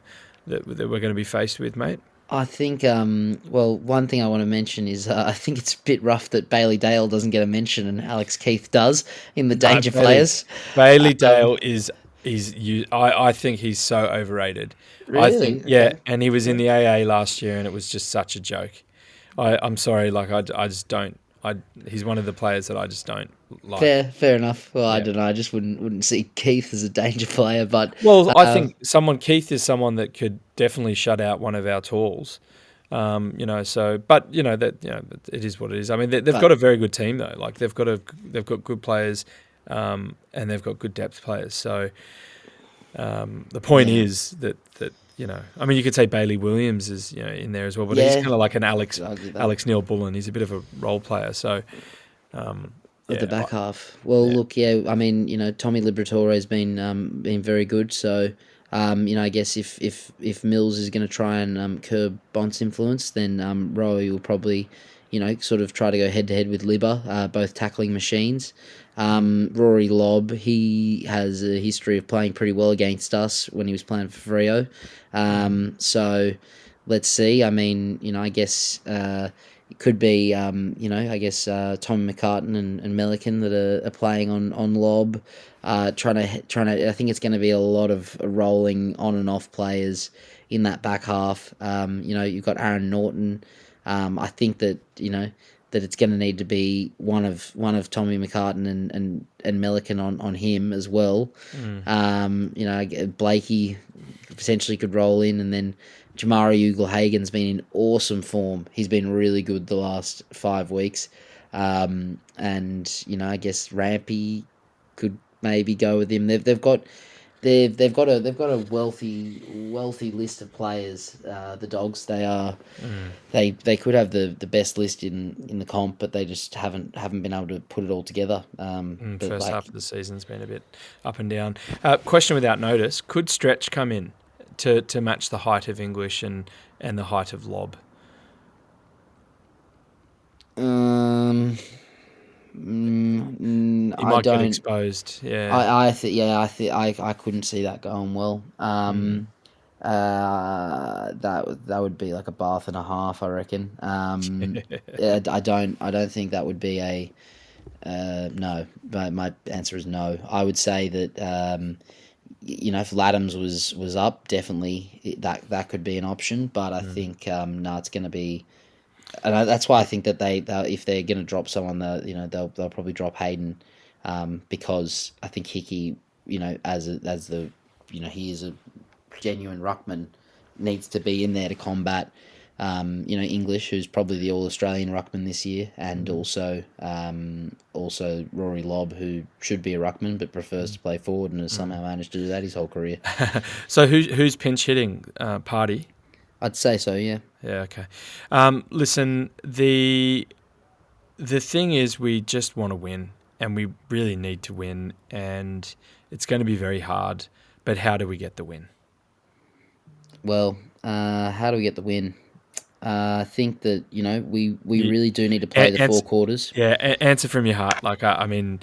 going to be faced with, mate? I think, one thing I want to mention is I think it's a bit rough that Bailey Dale doesn't get a mention and Alex Keith does in the danger players. Bailey Dale I think he's so overrated. Really? I think, Okay. and he was in the AA last year and it was just such a joke. I'm sorry, I just don't. He's one of the players that I just don't like. Fair enough. Well, Yeah. I don't know. I just wouldn't see Keith as a danger player, but I think Keith is someone that could definitely shut out one of our talls. But it is what it is. I mean, they've got a very good team though. Like they've got good players, and they've got good depth players. So the point is that you could say Bailey Williams is in there as well, but he's kind of like an Alex Neil Bullen. He's a bit of a role player. So the back half. Well, look, Tommy Liberatore has been very good. So, I guess if Mills is going to try and curb Bont's influence, then Rowie will probably, sort of try to go head to head with Libba, both tackling machines. Rory Lobb, he has a history of playing pretty well against us when he was playing for Freo. So let's see. I mean, I guess it could be, Tommy McCartan and Melican that are playing on Lobb, trying to. I think it's going to be a lot of rolling on and off players in that back half. You've got Aaron Norton. I think that that it's going to need to be one of Tommy McCartan and Melican on him as well. Blakey potentially could roll in, and then Jamari Ugle-Hagan's been in awesome form. He's been really good the last 5 weeks. I guess Rampy could maybe go with him. They've got a wealthy list of players. The Dogs, they could have the best list in the comp, but they just haven't been able to put it all together. First half of the season's been a bit up and down. Question without notice: could Stretch come in to match the height of English and the height of Lobb? He might get exposed. Yeah, I couldn't see that going well. That would be like a bath and a half, I reckon. I don't think that would be a no. But my answer is no. I would say that if Laddams was up, definitely that could be an option. But I think no, it's going to be. And that's why I think that if they're going to drop someone, they'll probably drop Hayden, because I think Hickey, as he is a genuine ruckman, needs to be in there to combat, English, who's probably the All Australian ruckman this year, and also Rory Lobb, who should be a ruckman but prefers to play forward and has somehow managed to do that his whole career. So who's pinch hitting? Party? I'd say so, yeah. Yeah, okay. Listen, the thing is we just want to win, and we really need to win, and it's going to be very hard, but how do we get the win? Well, how do we get the win? I think that, we really do need to play the 4 quarters. Yeah, answer from your heart. Like, I mean,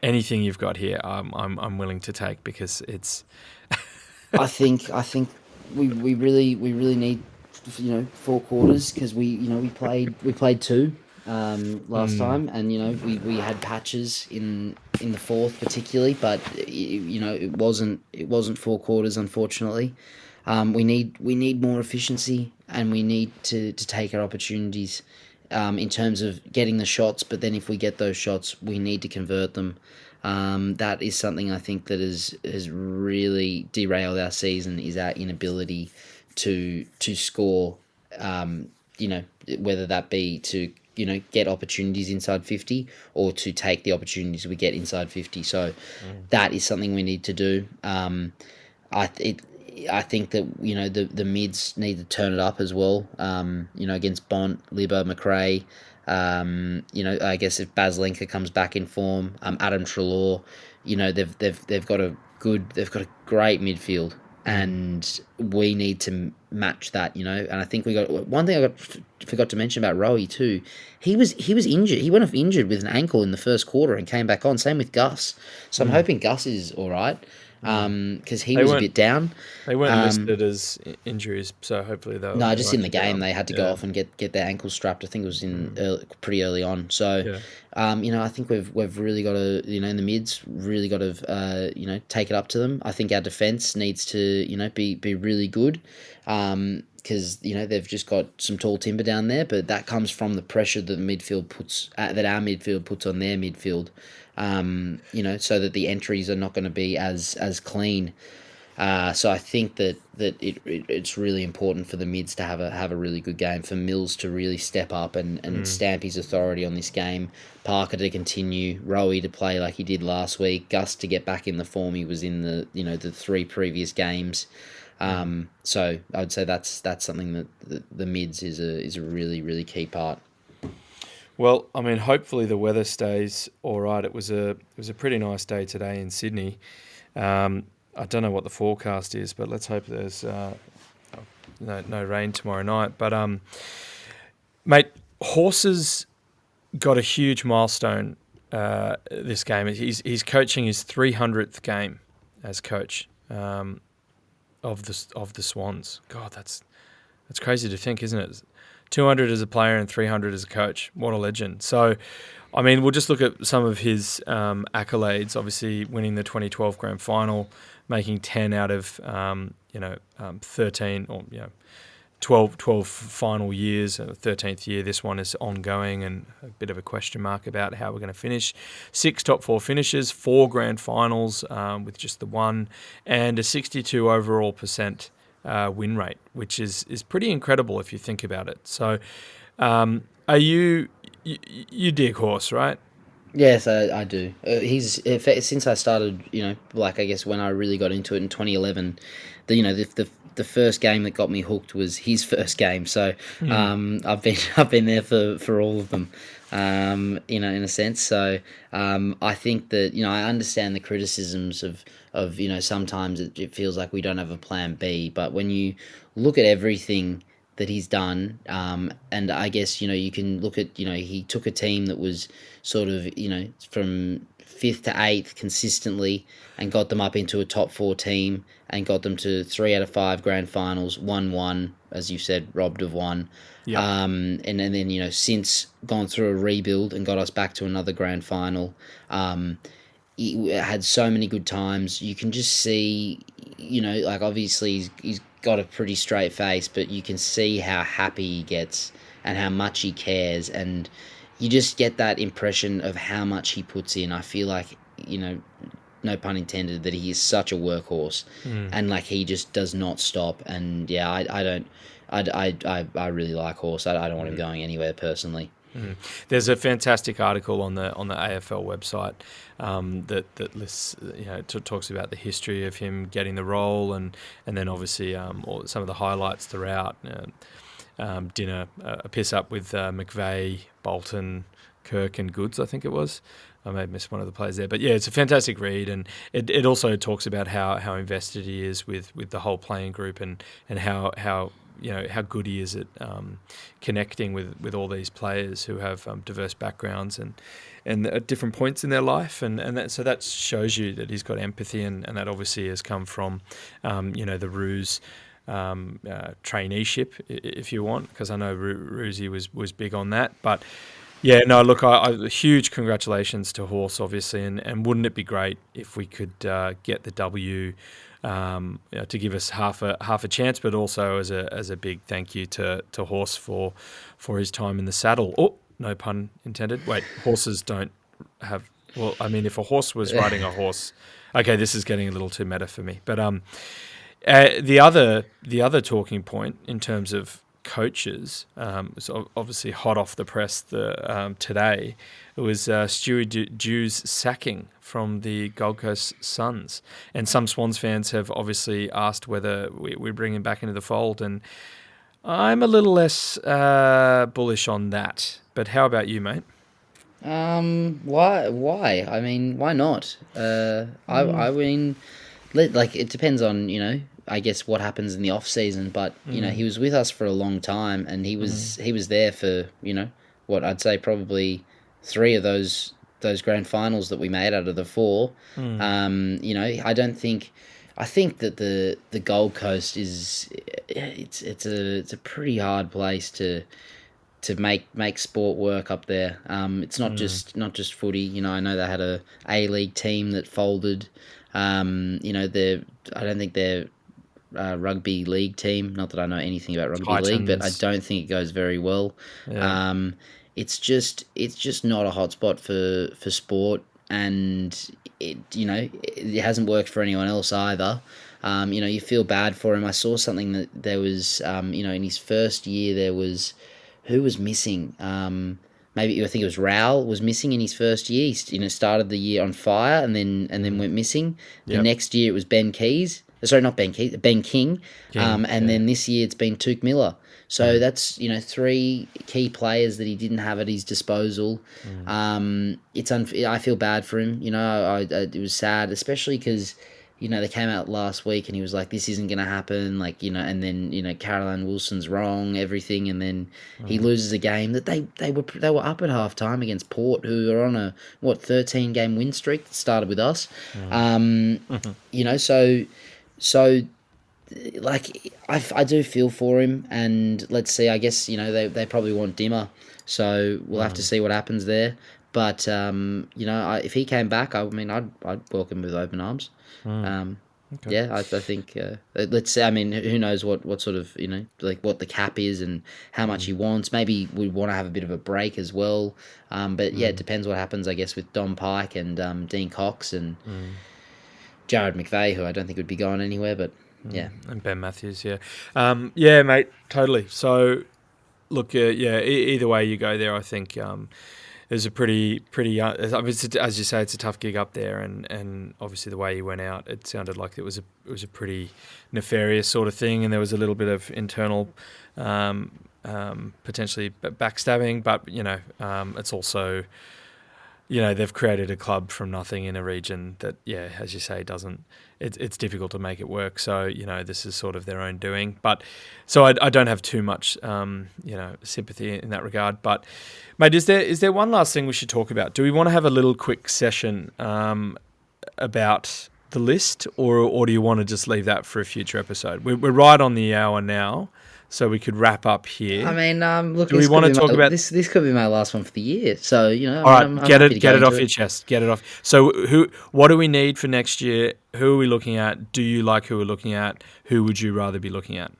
anything you've got here, I'm willing to take, because it's... I think we really need 4 quarters, because we played 2. last time, and we had patches in the fourth particularly, but it wasn't 4 quarters, unfortunately. We need more efficiency, and we need to take our opportunities in terms of getting the shots. But then if we get those shots, we need to convert them. That is something I think that has really derailed our season, is our inability to score. Whether that be to get opportunities inside 50, or to take the opportunities we get inside 50. So that is something we need to do. I think that the mids need to turn it up as well. Against Bont, Libba, McRae. I guess if Baslenka comes back in form, Adam Treloar, they've got a great midfield, and we need to match that. And I think we got one thing I forgot to mention about Rowie too. He was injured. He went off injured with an ankle in the first quarter and came back on. Same with Gus. So I'm hoping Gus is all right. Because he was a bit down. They weren't listed as injuries, so hopefully they'll... No, just in the game they had to go off and get their ankles strapped. I think it was pretty early on. So, I think we've really got to, in the mids, really got to, take it up to them. I think our defence needs to, be really good. Because they've just got some tall timber down there, but that comes from the pressure that our midfield puts on their midfield. So that the entries are not going to be as clean. So I think that it's really important for the mids to have a really good game, for Mills to really step up and stamp his authority on this game, Parker to continue, Rowie to play like he did last week, Gus to get back in the form he was in the 3 previous games. So I would say that's something that the mids is a really, really key part. Well, I mean, hopefully the weather stays all right. It was a pretty nice day today in Sydney. I don't know what the forecast is, but let's hope there's no rain tomorrow night. But mate, Horses got a huge milestone this game. He's coaching his 300th game as coach of the Swans. God, that's crazy to think, isn't it? 200 as a player and 300 as a coach. What a legend. So, I mean, we'll just look at some of his accolades. Obviously, winning the 2012 Grand Final, making 10 out of 13 or 12 final years. 13th year, this one is ongoing, and a bit of a question mark about how we're going to finish. 6 top 4 finishes, 4 Grand Finals with just the one, and a 62 overall percent win rate, which is pretty incredible if you think about it. So, are you dig Horse, right? Yes, I do. He's since I started, I guess when I really got into it in 2011, the first game that got me hooked was his first game. So I've been there for all of them, in a sense. So I think that I understand the criticisms of sometimes it feels like we don't have a plan B, but when you look at everything that he's done, and I guess you can look at he took a team that was sort of from 5th to 8th consistently and got them up into a top 4 team and got them to 3 out of 5 Grand Finals, won one, as you said, robbed of one. Yep. And then since gone through a rebuild and got us back to another Grand Final. He had so many good times. You can just see, obviously he's got a pretty straight face, but you can see how happy he gets and how much he cares, and you just get that impression of how much he puts in. I feel like, no pun intended, that he is such a workhorse, and he just does not stop. And yeah, I really like Horse. I don't want him going anywhere personally. There's a fantastic article on the AFL website that lists, talks about the history of him getting the role, and then obviously some of the highlights throughout. Dinner, a piss up with McVeigh, Bolton, Kirk, and Goods, I think it was. I may have missed one of the players there, but yeah, it's a fantastic read, and it also talks about how invested he is with the whole playing group, and how how good he is at connecting with all these players who have diverse backgrounds and at different points in their life, so that shows you that he's got empathy, and that obviously has come from the Ruse traineeship, if you want, because I know Rusey was big on that. But Yeah, no, look, huge congratulations to Horse, obviously, and wouldn't it be great if we could get the W, to give us half a chance, but also as a big thank you to Horse for his time in the saddle. Oh, no pun intended. Wait, horses don't have. Well, I mean, if a horse was riding a horse, okay, this is getting a little too meta for me. But the other talking point in terms of coaches, was obviously hot off the press today. It was Stewie Dew's sacking from the Gold Coast Suns, and some Swans fans have obviously asked whether we bring him back into the fold, and I'm a little less bullish on that. But how about you, mate? Why? Why? I mean, why not? I mean, like it depends on I guess what happens in the off season, but he was with us for a long time, and he was there for what I'd say probably three of those grand finals that we made out of the four. I don't think. I think that the Gold Coast it's a pretty hard place to make sport work up there. It's not just footy. I know they had a League team that folded. I don't think they're rugby league team. Not that I know anything about rugby league, but I Titans. don't think it goes very well. Yeah. It's just not a hot spot for sport, and it hasn't worked for anyone else either. You feel bad for him. I saw something that there was in his first year there was who was missing. Maybe I think it was Raoul was missing in his first year. He started the year on fire and then went missing. The Yep. next year it was Ben Keys. Sorry, not Ben Keys, Ben King. King. And Yeah. then this year it's been Tuke Miller. So that's three key players that he didn't have at his disposal. I feel bad for him. It was sad, especially because they came out last week and he was like, this isn't going to happen. Like, and then, Caroline Wilson's wrong, everything. And then he loses a game that they were up at half time against Port, who are on a, 13 game win streak that started with us. So like, I do feel for him. And let's see, I guess, they probably want Dimmer. So we'll have to see what happens there. But, if he came back, I mean, I'd welcome him with open arms. Okay. Yeah, I think let's say. I mean, who knows what sort of like what the cap is and how much he wants. Maybe we want to have a bit of a break as well. But yeah, it depends what happens. I guess with Dom Pike and Dean Cox and Jared McVeigh, who I don't think would be going anywhere. But yeah, And Ben Matthews. Yeah. Yeah, mate. Totally. So look, yeah. Either way you go there, I think. It was a pretty. I mean, as you say, it's a tough gig up there, and obviously the way he went out, it sounded like it was a pretty nefarious sort of thing, and there was a little bit of internal, potentially backstabbing, but it's also, they've created a club from nothing in a region that, yeah, as you say, doesn't. It's difficult to make it work. So this is sort of their own doing. But so I don't have too much sympathy in that regard. But mate, is there one last thing we should talk about? Do we want to have a little quick session about the list, or do you want to just leave that for a future episode? We're right on the hour now. So we could wrap up here. I mean, look, do we want to talk about this? This could be my last one for the year. So all right, I'm get happy to it go off into your chest. Get it off. So what do we need for next year? Who are we looking at? Do you like who we're looking at? Who would you rather be looking at?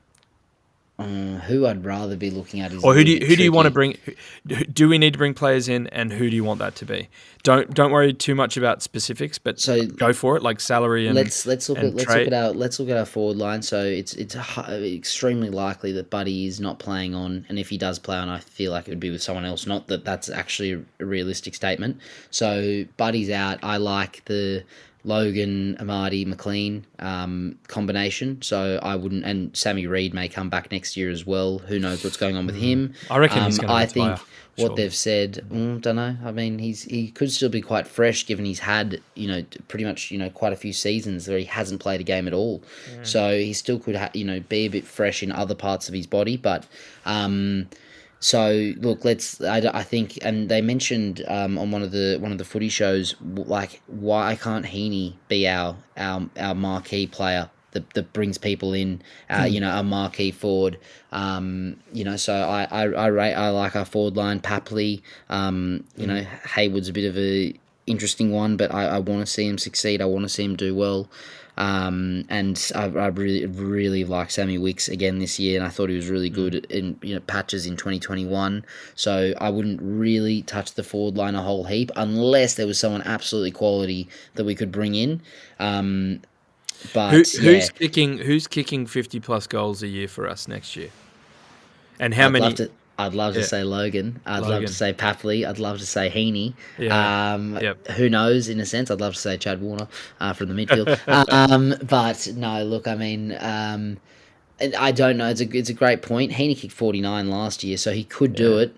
Who I'd rather be looking at is Or a who little do bit you want to tricky. bring? Do we need to bring players in, and who do you want that to be? Don't worry too much about specifics, but So go for it, like salary and let's look and at trade. let's look at our forward line. So it's extremely likely that Buddy is not playing on, and if he does play on, I feel like it would be with someone else. Not that that's actually a realistic statement. So Buddy's out. I like the Logan, Amadi, McLean combination. So I wouldn't, and Sammy Reid may come back next year as well. Who knows what's going on with him? I reckon he's going to I retire. think what Surely. they've said, don't know. I mean, he could still be quite fresh given he's had pretty much quite a few seasons where he hasn't played a game at all. So he still could be a bit fresh in other parts of his body, but. So look, I think, and they mentioned on one of the footy shows, like, why can't Heaney be our marquee player that brings people in. A marquee forward. So I like our forward line. Papley. Hayward's a bit of a interesting one, but I want to see him succeed. I want to see him do well. And I really like Sammy Wicks again this year, and I thought he was really good in patches in 2021. So I wouldn't really touch the forward line a whole heap unless there was someone absolutely quality that we could bring in. But Who's kicking 50 plus goals a year for us next year? And how I'd many? love to. I'd love to say Logan. I'd love to say Papley. I'd love to say Heaney. Yeah. Yep. Who knows? In a sense, I'd love to say Chad Warner from the midfield. But no, look. I mean, I don't know. It's a great point. Heaney kicked 49 last year, so he could do it.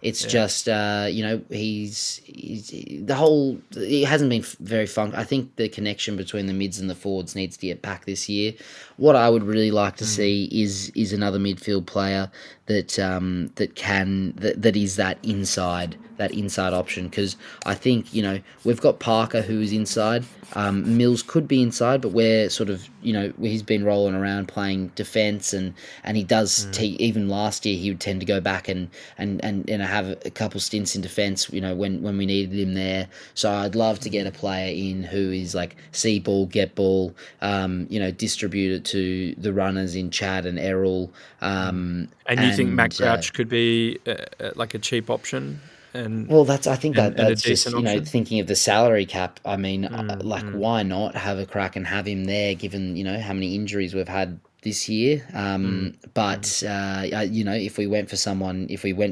It's just he's the whole. It hasn't been very fun. I think the connection between the mids and the forwards needs to get back this year. What I would really like to see is another midfield player that is that inside option, because I think we've got Parker who is inside. Mills could be inside, but we're sort of he's been rolling around playing defence, and he does even last year he would tend to go back and have a couple stints in defence when we needed him there. So I'd love to get a player in who is like see ball, get ball, distribute it to the runners in Chad and Errol. And you think Matt Crouch could be like a cheap option? I think that's just option? thinking of the salary cap. I mean, why not have a crack and have him there, given how many injuries we've had this year. But if we went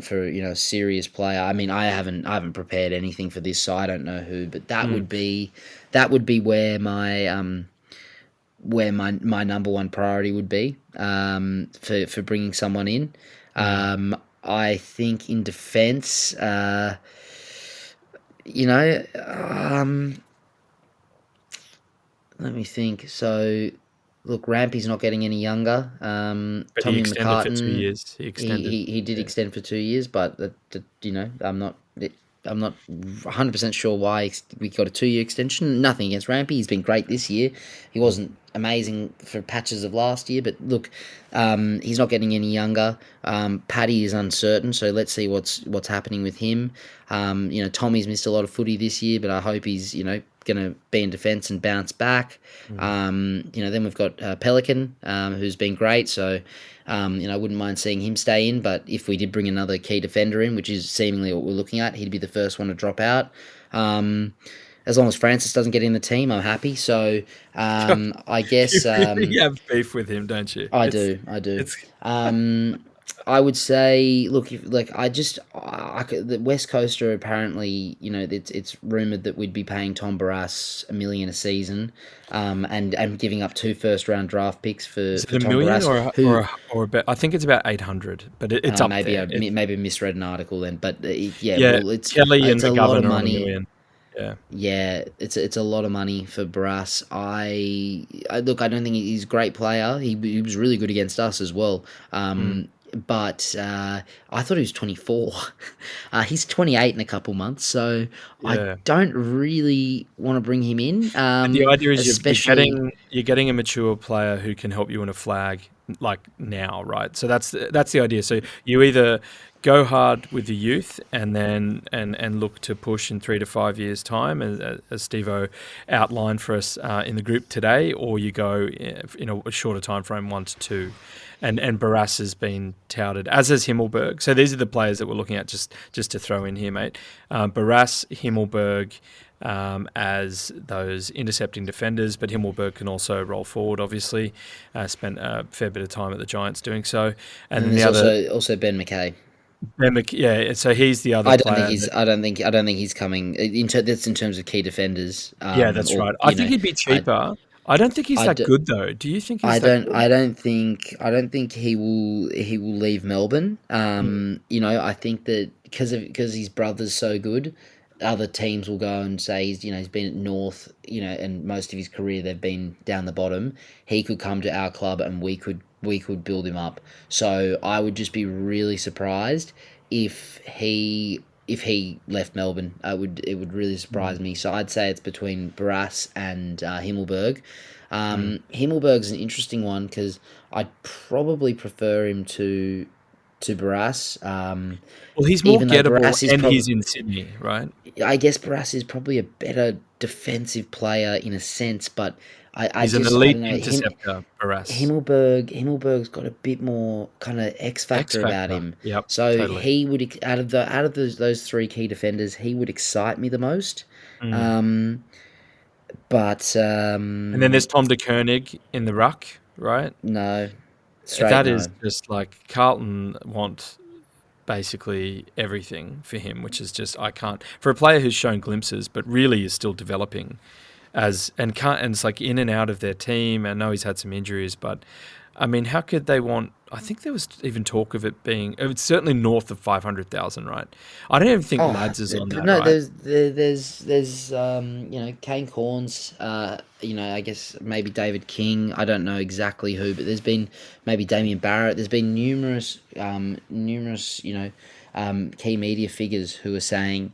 for a serious player, I mean, I haven't prepared anything for this, so I don't know who, but that would be where my number one priority would be for bringing someone in. I think in defence, let me think. So, look, Rampy's not getting any younger. But Tommy he extended McCartan, for 2 years. He did extend for 2 years, but I'm not 100% sure why we got a 2-year extension. Nothing against Rampy. He's been great this year. He wasn't amazing for patches of last year, but look, he's not getting any younger. Paddy is uncertain, so let's see what's happening with him. Tommy's missed a lot of footy this year, but I hope he's going to be in defence and bounce back. Then we've got Pelican, who's been great, so I wouldn't mind seeing him stay in, but if we did bring another key defender in, which is seemingly what we're looking at, he'd be the first one to drop out. As long as Francis doesn't get in the team, I'm happy. So I guess you have beef with him, don't you? I do. I would say, look, the West Coaster apparently, it's rumored that we'd be paying Tom Barras $1 million a season, and giving up 2 first-round draft picks for Tom million Barras, or about, I think it's about 800, but it's up maybe there. Maybe misread an article then, but it's Kelly and a lot of McGovern money. $1 million. Yeah, it's a lot of money for Barras. I look, I don't think he's a great player. He was really good against us as well. But I thought he was 24. He's 28 in a couple months, so I don't really want to bring him in. And the idea is you're getting a mature player who can help you in a flag like now, right? So that's the idea. So you either go hard with the youth and then and look to push in 3 to 5 years' time, as Steve-O outlined for us in the group today, or you go in a shorter time frame, 1 to 2. And Barras has been touted, as has Himmelberg. So these are the players that we're looking at, just to throw in here, mate. Barras, Himmelberg as those intercepting defenders, but Himmelberg can also roll forward, obviously. Spent a fair bit of time at the Giants doing so. And then there's also Ben McKay. So he's the other player. I don't think he's coming. That's in terms of key defenders. That's right. I think he'd be cheaper. I don't think he's that good though. Do you think he's that good? I don't think he will leave Melbourne. I think that because his brother's so good, other teams will go and say he's been at North, and most of his career they've been down the bottom. He could come to our club and we could build him up. So I would just be really surprised if he if he left Melbourne. It would really surprise me. So I'd say it's between Barras and Himmelberg. Himmelberg's an interesting one because I'd probably prefer him to Barras. Well, he's more Even though gettable, Barras is and probably, he's in Sydney, right? I guess Barras is probably a better defensive player in a sense, but He's an I elite don't know interceptor, Barras. Himmelberg's got a bit more kind of X X factor about factor. him. Yep, So totally. he would out of those three key defenders, he would excite me the most. Mm. Um, but And then there's Tom de Koenig in the ruck, right? no, straight That is no. just like Carlton want basically everything for him, which is just I can't for a player who's shown glimpses, but really is still developing as and can't and it's like in and out of their team. I know he's had some injuries, but I mean, how could they want? I think there was even talk of it being. It's certainly north of 500,000, right? I don't even think Oh Lads is on that, no, right? there's Kane Corns, I guess maybe David King. I don't know exactly who, but there's been maybe Damien Barrett. There's been numerous key media figures who are saying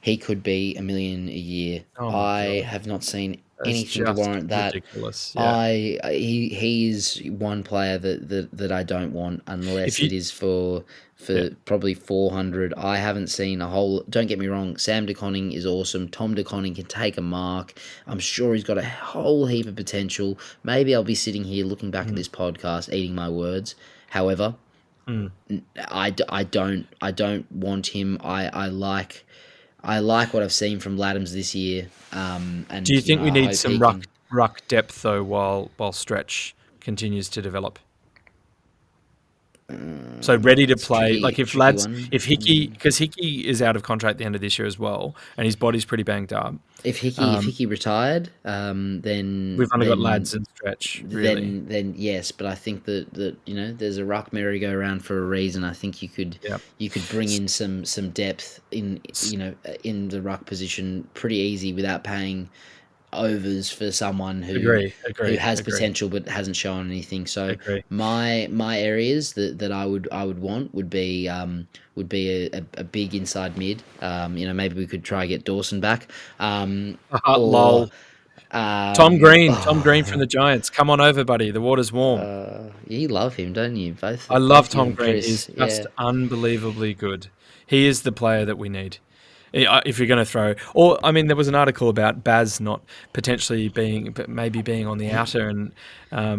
he could be $1 million a year. Oh my I god, have not seen that's anything to just warrant that. ridiculous. Yeah. He is one player that I don't want If unless you, it is for yeah, probably 400. I haven't seen a whole. Don't get me wrong. Sam DeConning is awesome. Tom DeConning can take a mark. I'm sure he's got a whole heap of potential. Maybe I'll be sitting here looking back at mm, this podcast, eating my words. However, mm. I don't want him. I like what I've seen from Laddams this year. Do you And think we I need hope he some can. ruck depth though, while Stretch continues to develop? So ready to It's a play. Like if tricky Lads, one. if Hickey, because Hickey is out of contract at the end of this year as well, and his body's pretty banged up. If Um, Hickey retired, we've only got Lads and Stretch, really. then yes, but I think that there's a ruck merry-go-round for a reason. I think Yeah. you could bring S- in some depth in s- in the ruck position pretty easy without paying overs for someone Agree, who agree, has agree, potential but hasn't shown anything. So agree. my areas that I would want would be a big inside mid. Maybe we could try get Dawson back. Or Lol. Tom Green from oh, the Giants. Come on over, buddy. The water's warm. you love him, don't you? I love Both you Tom and Green. He's Chris. just Yeah, unbelievably good. He is the player that we need. If you're going to throw, or I mean, there was an article about Baz not potentially being, but maybe being on the he outer, and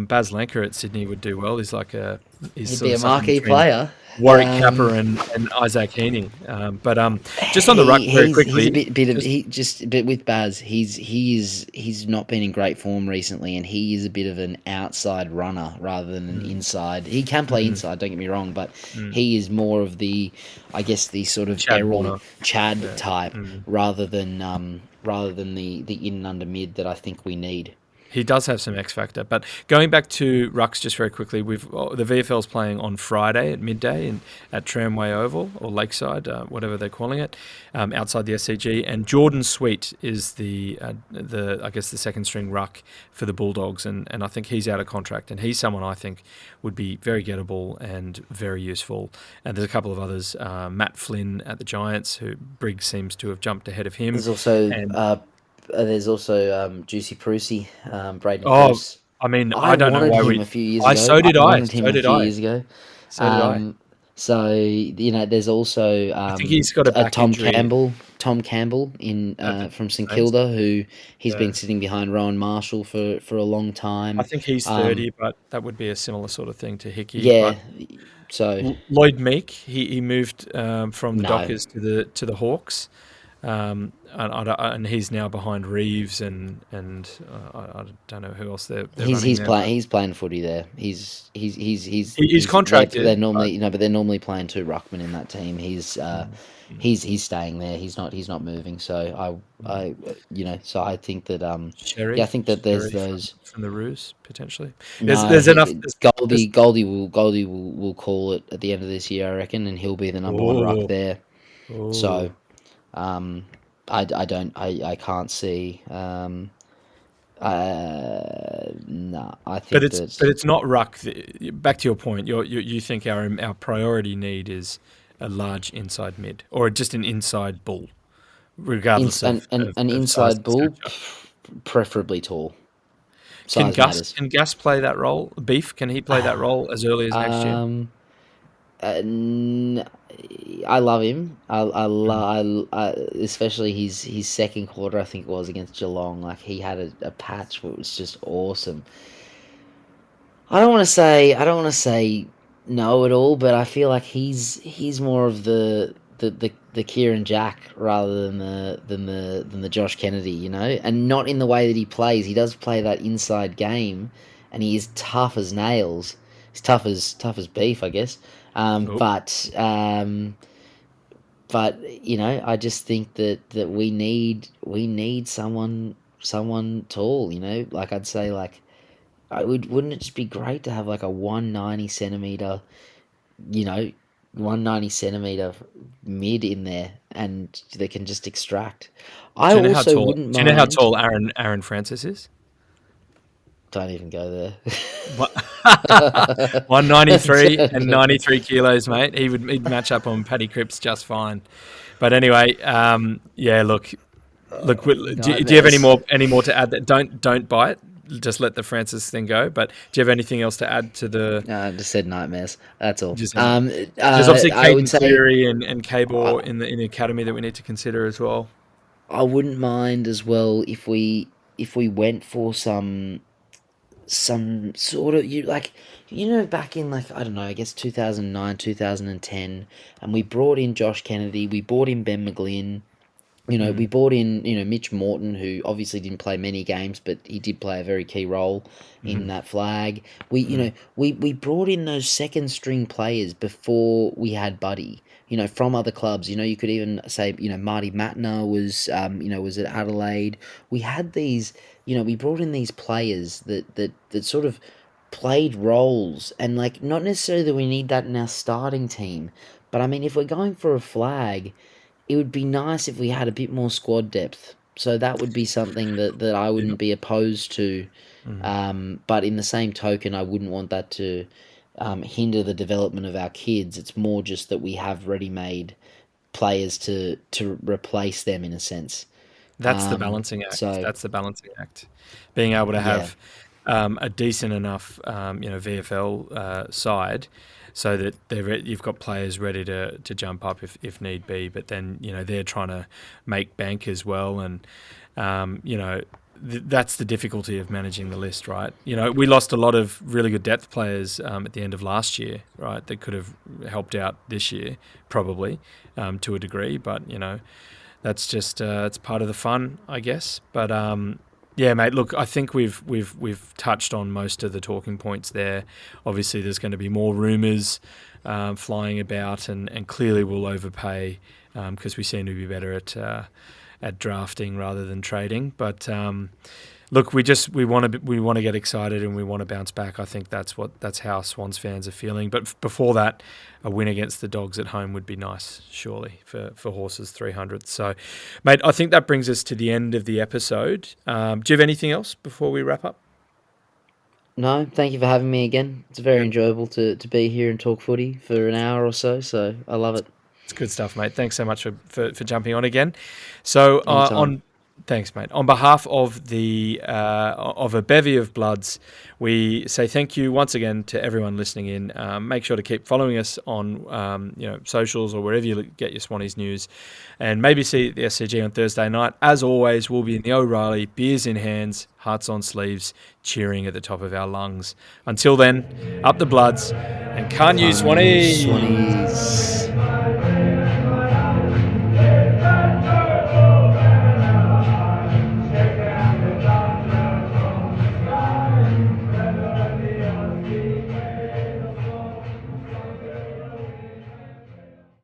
Baz Lenker at Sydney would do well. He's he'd sort be of a something marquee between player. Warwick Capper Um, and Isaac Heaney. But just on the ruck very he's a quickly, bit of just he just but with Baz, he's not been in great form recently, and he is a bit of an outside runner rather than an mm, inside. He can play mm, inside, don't get me wrong, but mm, he is more of the, I guess, the sort of Chad Errol Warner. Chad Yeah. type Mm. rather than the in and under mid that I think we need. He does have some X factor, but going back to rucks just very quickly, the VFL's playing on Friday at midday at Tramway Oval or Lakeside, whatever they're calling it, outside the SCG. And Jordan Sweet is the I guess the second string ruck for the Bulldogs, and I think he's out of contract, and he's someone I think would be very gettable and very useful. And there's a couple of others, Matt Flynn at the Giants, who Briggs seems to have jumped ahead of him, There's also and Juicy Prusy, Braden oh, Bruce. I mean, I I don't know wanted why him we. a few years I ago. so I did I. wanted him So a did few I. years ago. So did I. Um, so there's also I think he's got a back injury. Tom Campbell in At the from St Saints. Kilda, who he's been Yeah. sitting behind Rowan Marshall for a long I time. think he's Um, 30, but that would be a similar sort of thing to Hickey. yeah, But so Lloyd Meek, he moved from the no, Dockers to the Hawks, and he's now behind Reeves and I don't know who else they're running there, but he's playing footy there. he's They're contracted. But normally but they're normally playing two ruckmen in that team. mm, mm, He's staying there. He's not moving. So mm. so I think that I Sherry, think that there's Sherry those. from the Roos potentially. No, There's enough. There's Goldie will call it at the end of this year, I reckon, and he'll be the number one ruck oh there. So oh. um, I can't see. No, I think that But it's not ruck. Back to your point, you think our priority need is a large inside mid or just an inside bull, In, regardless an of size inside and bull, stature. preferably tall. Can Size Gus matters. can Gus play that role? Beef, can he play that role as early as next year? Um, I love him. Mhm. Especially his second quarter. I think it was against Geelong. Like he had a patch that was just awesome. I don't want to say no at all, but I feel like he's more of the Kieran Jack rather than the Josh Kennedy, you know, and not in the way that he plays. He does play that inside game, and he is tough as nails. He's tough as beef, I guess. Um, Oh, but um, but you know, I just think that we need someone tall. You know, like I'd say like wouldn't it just be great to have like a 190 centimeter, you know, 190 centimeter mid in there and they can just extract. I do you know how also tall? wouldn't Do you know how mind. tall Aaron Francis is? Don't even go there. What? 193 and 93 kilos, mate. He'd match up on Paddy Cripps just fine. But anyway, yeah. Look. Do you have Nightmares. any more to add? That don't bite. Just let the Francis thing go. But do you have anything else to add to the? I just said nightmares. That's all. Just there's obviously I would Caden say Cleary and I, Cabor in the academy that we need to consider as well. I wouldn't mind as well if we went for some sort of you like back in like I don't know I guess 2009 2010 and we brought in Josh Kennedy, we brought in Ben McGlynn, we Mm, brought in Mitch Morton, who obviously didn't play many games but he did play a very key role in mm, that flag. We you mm, know we brought in those second string players before we had Buddy, from other clubs. You could even say Marty Matner was at Adelaide. We had these, we brought in these players that sort of played roles, and like not necessarily that we need that in our starting team, but I mean if we're going for a flag, it would be nice if we had a bit more squad depth. So that would be something that I yeah. wouldn't be opposed to. Mm. But in the same token, I wouldn't want that to hinder the development of our kids. It's more just that we have ready-made players to replace them in a sense. That's the balancing act. So That's the balancing act. Being able to yeah, have a decent enough, VFL side, so that you've got players ready to jump up if need be. But then they're trying to make bank as well, and um, you know that's the difficulty of managing the list, right? We lost a lot of really good depth players at the end of last year, right? That could have helped out this year, probably to a degree, but that's just it's part of the fun, I guess. But yeah, mate. Look, I think we've touched on most of the talking points there. Obviously, there's going to be more rumours flying about, and clearly we'll overpay because we seem to be better at drafting rather than trading. But look, we want to get excited and we want to bounce back. I think that's how Swans fans are feeling. But before that, a win against the Dogs at home would be nice, surely for Horses 300. So, mate, I think that brings us to the end of the episode. Do you have anything else before we wrap up? no, thank you for having me again. It's very Good. enjoyable to be here and talk footy for an hour or so. So I love it. It's good stuff, mate. Thanks so much for jumping on again. So Anytime. on Thanks, mate. On behalf of the of a bevy of bloods, we say thank you once again to everyone listening in. Make sure to keep following us on socials or wherever you get your Swannies news, and maybe see the SCG on Thursday night. As always, we'll be in the O'Reilly, beers in hands, hearts on sleeves, cheering at the top of our lungs. Until then, up the bloods, and can you Can you Swannies? Swannies?